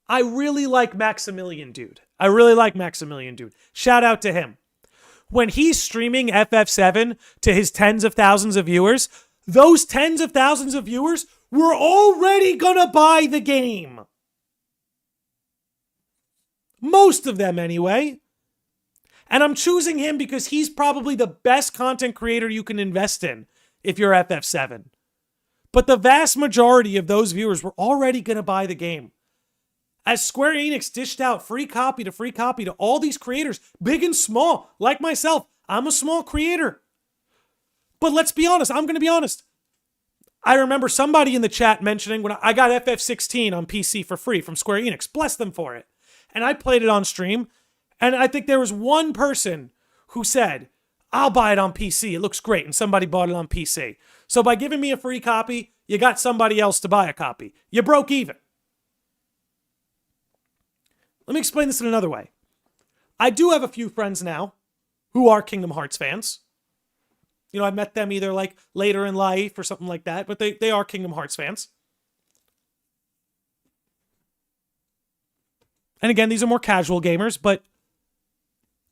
I really like Maximilian Dude. I really like Maximilian Dude. Shout out to him. When he's streaming FF7 to his tens of thousands of viewers, those tens of thousands of viewers were already gonna buy the game. Most of them, anyway. And I'm choosing him because he's probably the best content creator you can invest in if you're FF7. But the vast majority of those viewers were already going to buy the game. As Square Enix dished out free copy to all these creators, big and small, like myself, I'm a small creator. But let's be honest, I'm going to be honest. I remember somebody in the chat mentioning when I got FF16 on PC for free from Square Enix. Bless them for it. And I played it on stream. And I think there was one person who said, I'll buy it on PC. It looks great. And somebody bought it on PC. So by giving me a free copy, you got somebody else to buy a copy. You broke even. Let me explain this in another way. I do have a few friends now who are Kingdom Hearts fans. You know, I met them either like later in life or something like that, but they are Kingdom Hearts fans. And again, these are more casual gamers, but...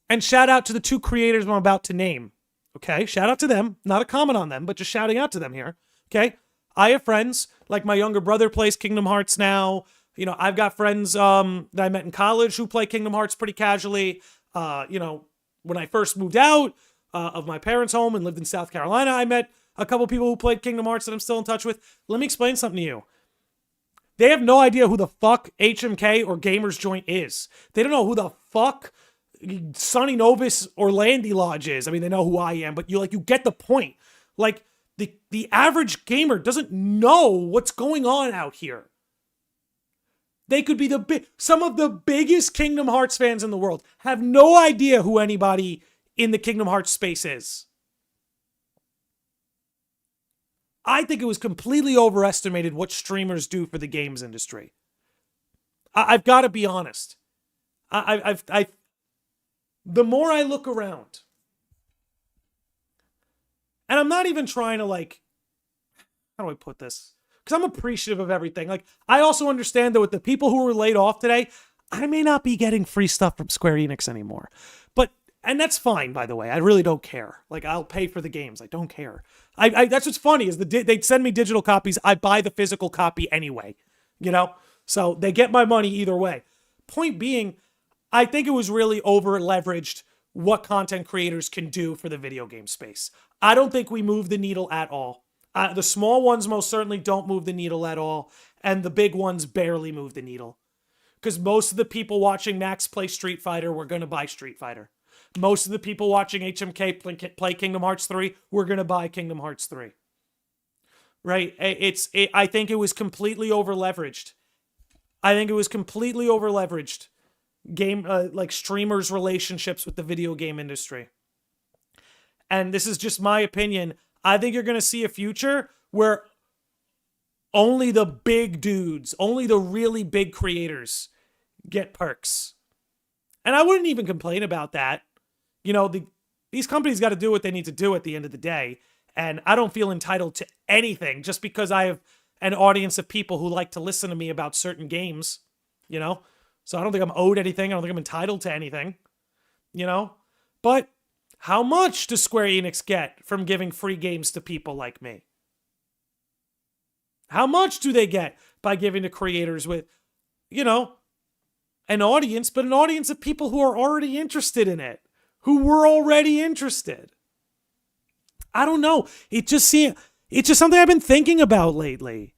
And shout out to the two creators I'm about to name. Okay, shout out to them. Not a comment on them, but just shouting out to them here. Okay, I have friends, like my younger brother plays Kingdom Hearts now. You know, I've got friends that I met in college who play Kingdom Hearts pretty casually. You know, when I first moved out of my parents' home and lived in South Carolina, I met a couple people who played Kingdom Hearts that I'm still in touch with. Let me explain something to you. They have no idea who the fuck HMK or Gamers Joint is. They don't know who the fuck Sonny Novus or Landy Lodge is. I mean, they know who I am, but you get the point. Like, the average gamer doesn't know what's going on out here. They could be some of the biggest Kingdom Hearts fans in the world have no idea who anybody in the Kingdom Hearts space is. I think it was completely overestimated what streamers do for the games industry. I've got to be honest. The more I look around, and I'm not even trying to how do I put this? Because I'm appreciative of everything. Like, I also understand that with the people who were laid off today, I may not be getting free stuff from Square Enix anymore. And that's fine, by the way. I really don't care. Like, I'll pay for the games. I don't care. That's what's funny is they'd send me digital copies. I buy the physical copy anyway, you know? So they get my money either way. Point being, I think it was really over-leveraged what content creators can do for the video game space. I don't think we move the needle at all. The small ones most certainly don't move the needle at all, and the big ones barely move the needle. Because most of the people watching Max play Street Fighter were going to buy Street Fighter. Most of the people watching HMK play Kingdom Hearts 3 were going to buy Kingdom Hearts 3. Right? I think it was completely over-leveraged. Streamers' relationships with the video game industry. And this is just my opinion. I think you're going to see a future where only the big dudes, only the really big creators get perks. And I wouldn't even complain about that. You know, these companies got to do what they need to do at the end of the day. And I don't feel entitled to anything just because I have an audience of people who like to listen to me about certain games, you know? So I don't think I'm owed anything. I don't think I'm entitled to anything, you know? But how much does Square Enix get from giving free games to people like me? How much do they get by giving to creators with, you know, an audience, but an audience of people who are already interested in it, who were already interested? I don't know. It's just something I've been thinking about lately.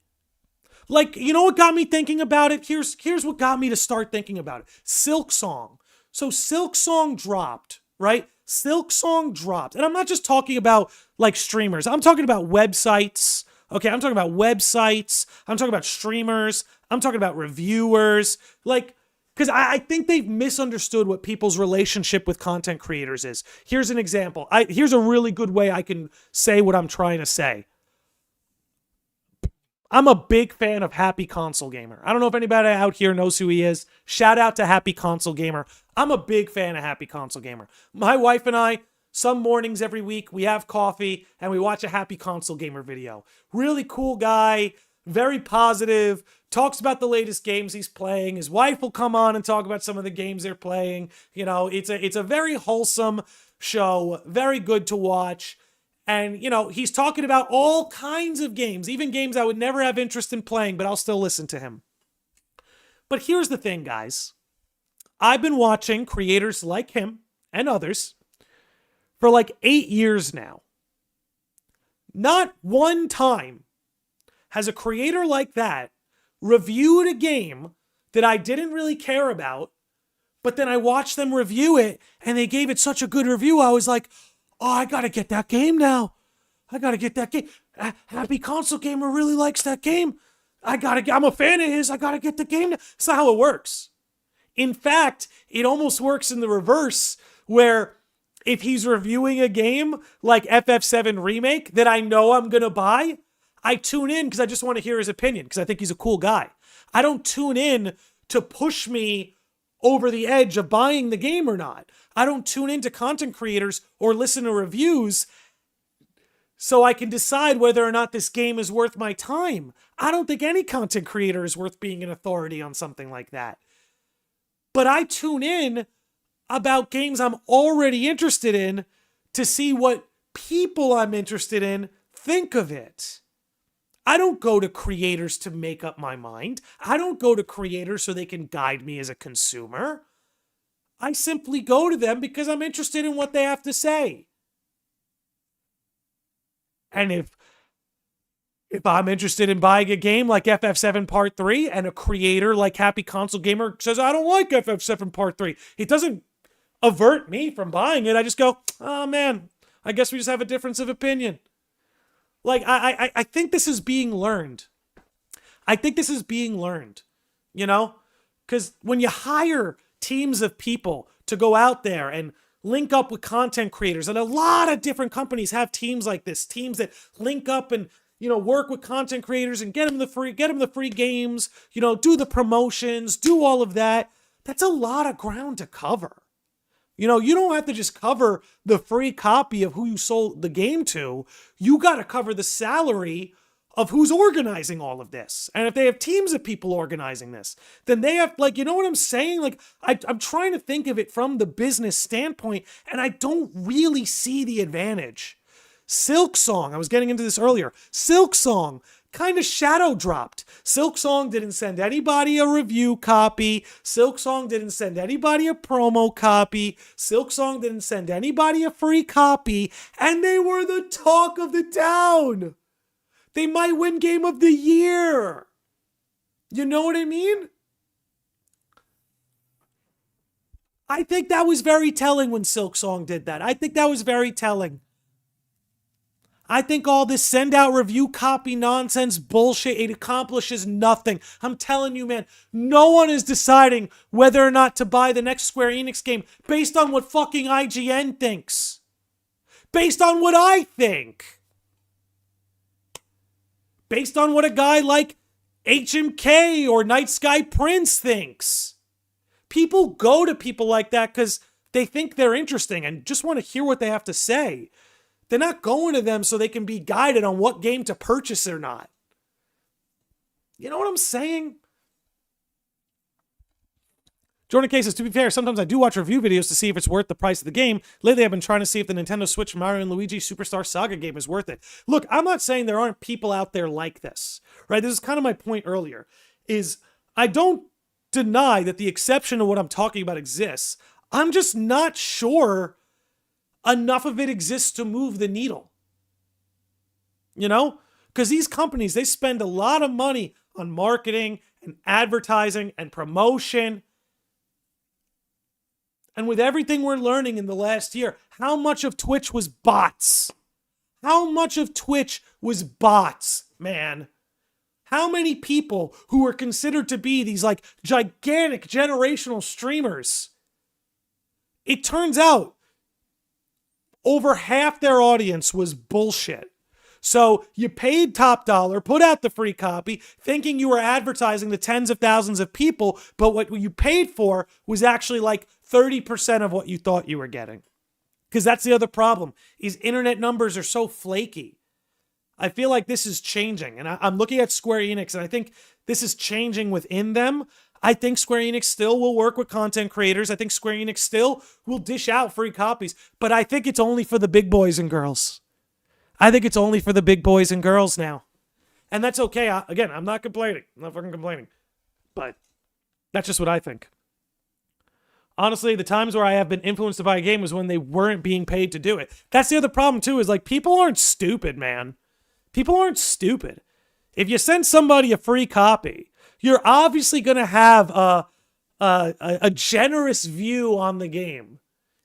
Like, you know what got me thinking about it? Here's what got me to start thinking about it. Silk Song. So Silk Song dropped, right? Silk Song dropped. And I'm not just talking about like streamers. I'm talking about websites. Okay, I'm talking about websites. I'm talking about streamers. I'm talking about reviewers. Like, because I think they've misunderstood what people's relationship with content creators is. Here's an example. Here's a really good way I can say what I'm trying to say. I'm a big fan of Happy Console Gamer. I don't know if anybody out here knows who he is. Shout out to Happy Console Gamer. I'm a big fan of Happy Console Gamer. My wife and I, some mornings every week, we have coffee and we watch a Happy Console Gamer video. Really cool guy. very positive, talks about the latest games he's playing. His wife will come on and talk about some of the games they're playing. You know, it's a very wholesome show, very good to watch. And, you know, he's talking about all kinds of games, even games I would never have interest in playing, but I'll still listen to him. But here's the thing, guys. I've been watching creators like him and others for like 8 years now. Not one time has a creator like that reviewed a game that I didn't really care about, but then I watched them review it and they gave it such a good review. I was like, oh, I gotta get that game now. I gotta get that game. Happy Console Gamer really likes that game. I'm a fan of his. I gotta get the game now. That's not how it works. In fact, it almost works in the reverse, where if he's reviewing a game like FF7 Remake that I know I'm gonna buy, I tune in because I just want to hear his opinion because I think he's a cool guy. I don't tune in to push me over the edge of buying the game or not. I don't tune into content creators or listen to reviews so I can decide whether or not this game is worth my time. I don't think any content creator is worth being an authority on something like that. But I tune in about games I'm already interested in to see what people I'm interested in think of it. I don't go to creators to make up my mind. I don't go to creators so they can guide me as a consumer. I simply go to them because I'm interested in what they have to say. And if I'm interested in buying a game like FF7 Part 3 and a creator like Happy Console Gamer says, I don't like FF7 Part 3, it doesn't avert me from buying it. I just go, oh man, I guess we just have a difference of opinion. Like, I think this is being learned. I think this is being learned, you know? Because when you hire teams of people to go out there and link up with content creators, and a lot of different companies have teams like this, teams that link up and, you know, work with content creators and get them the free games, you know, do the promotions, do all of that. That's a lot of ground to cover. You know, you don't have to just cover the free copy of who you sold the game to. You got to cover the salary of who's organizing all of this. And if they have teams of people organizing this, then they have, like, you know what I'm saying? Like, I'm trying to think of it from the business standpoint, and I don't really see the advantage. Silksong, I was getting into this earlier. Silksong kind of shadow dropped. Silksong didn't send anybody a review copy. Silksong didn't send anybody a promo copy. Silksong didn't send anybody a free copy. And they were the talk of the town. They might win Game of the Year. You know what I mean? I think that was very telling when Silksong did that. I think that was very telling. I think all this send out review copy nonsense bullshit, it accomplishes nothing. I'm telling you, man, no one is deciding whether or not to buy the next Square Enix game based on what fucking IGN thinks. Based on what I think. Based on what a guy like HMK or Night Sky Prince thinks. People go to people like that because they think they're interesting and just want to hear what they have to say. They're not going to them so they can be guided on what game to purchase or not. You know what I'm saying? Jordan K says, to be fair, sometimes I do watch review videos to see if it's worth the price of the game. Lately, I've been trying to see if the Nintendo Switch Mario & Luigi Superstar Saga game is worth it. Look, I'm not saying there aren't people out there like this, right? This is kind of my point earlier, is I don't deny that the exception to what I'm talking about exists. I'm just not sure enough of it exists to move the needle. You know? Because these companies, they spend a lot of money on marketing and advertising and promotion. And with everything we're learning in the last year, how much of Twitch was bots? How much of Twitch was bots, man? How many people who were considered to be these like gigantic generational streamers? It turns out over half their audience was bullshit. So you paid top dollar, put out the free copy, thinking you were advertising to tens of thousands of people, but what you paid for was actually like 30% of what you thought you were getting. Because that's the other problem, is internet numbers are so flaky. I feel like this is changing. And I'm looking at Square Enix, and I think this is changing within them. I think Square Enix still will work with content creators. I think Square Enix still will dish out free copies. But I think it's only for the big boys and girls. I think it's only for the big boys and girls now. And that's okay. Again, I'm not complaining. I'm not fucking complaining. But that's just what I think. Honestly, the times where I have been influenced to buy a game was when they weren't being paid to do it. That's the other problem, too, is like people aren't stupid, man. People aren't stupid. If you send somebody a free copy, you're obviously going to have a generous view on the game.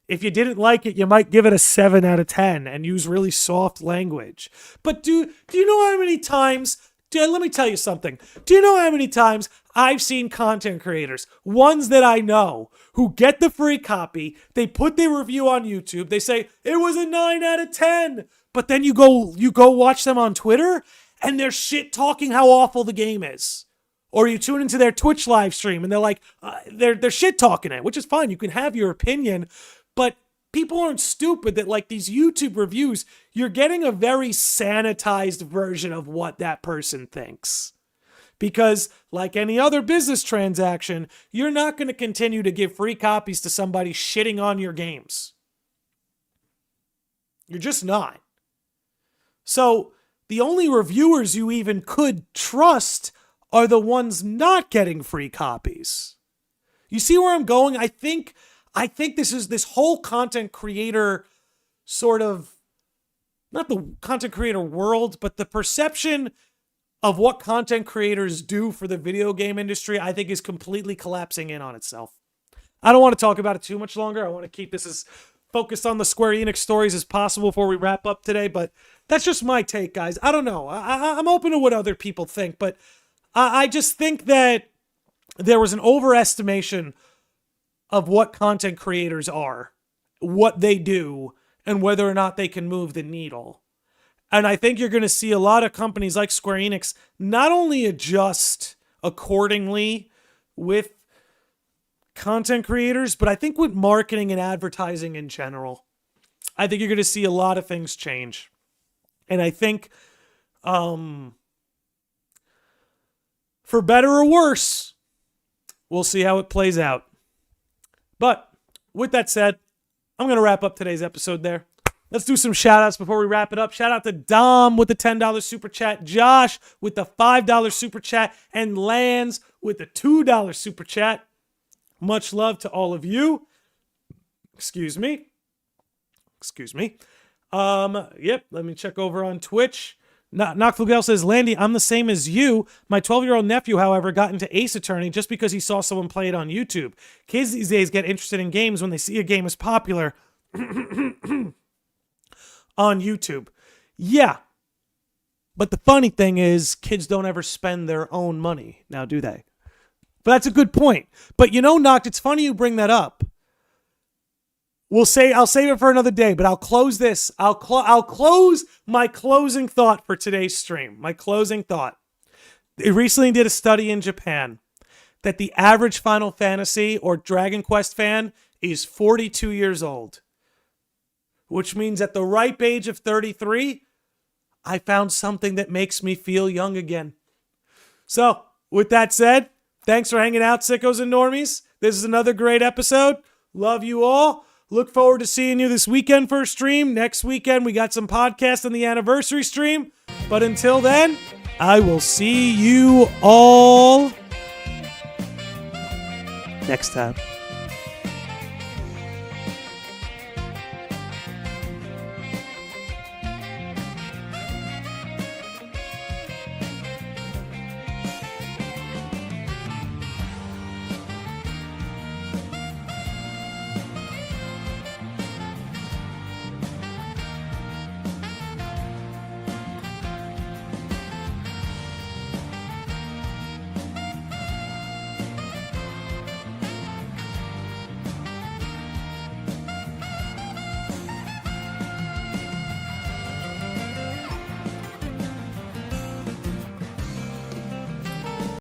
If you didn't like it, you might give it a 7 out of 10 and use really soft language. But do you know how many times... let me tell you something. Do you know how many times I've seen content creators, ones that I know, who get the free copy, they put their review on YouTube, they say, it was a 9 out of 10, but then you go watch them on Twitter, and they're shit talking how awful the game is. Or you tune into their Twitch live stream, and they're like, they're shit talking it, which is fine, you can have your opinion, but people aren't stupid that like these YouTube reviews, you're getting a very sanitized version of what that person thinks. Because like any other business transaction, you're not going to continue to give free copies to somebody shitting on your games. You're just not. So the only reviewers you even could trust are the ones not getting free copies. You see where I'm going? I think this whole content creator sort of, not the content creator world, but the perception of what content creators do for the video game industry, I think is completely collapsing in on itself. I don't want to talk about it too much longer. I want to keep this as focused on the Square Enix stories as possible before we wrap up today, but that's just my take, guys. I don't know. I'm open to what other people think, but I just think that there was an overestimation of what content creators are, what they do, and whether or not they can move the needle. And I think you're going to see a lot of companies like Square Enix not only adjust accordingly with content creators, but I think with marketing and advertising in general. I think you're going to see a lot of things change. And I think, for better or worse, we'll see how it plays out. But with that said, I'm going to wrap up today's episode there. Let's do some shout-outs before we wrap it up. Shout out to Dom with the $10 super chat, Josh with the $5 super chat, and Lance with the $2 super chat. Much love to all of you. Excuse me. Yep, let me check over on Twitch. Knockflugel says, Landy, I'm the same as you. My 12-year-old nephew, however, got into Ace Attorney just because he saw someone play it on YouTube. Kids these days get interested in games when they see a game is popular on YouTube. Yeah. But the funny thing is, kids don't ever spend their own money. Now, do they? But that's a good point. But you know, Noct, it's funny you bring that up. I'll save it for another day, but I'll close this. I'll close my closing thought for today's stream. My closing thought. They recently did a study in Japan that the average Final Fantasy or Dragon Quest fan is 42 years old. Which means at the ripe age of 33, I found something that makes me feel young again. So, with that said, thanks for hanging out, sickos and normies. This is another great episode. Love you all. Look forward to seeing you this weekend for a stream. Next weekend, we got some podcasts on the anniversary stream. But until then, I will see you all next time.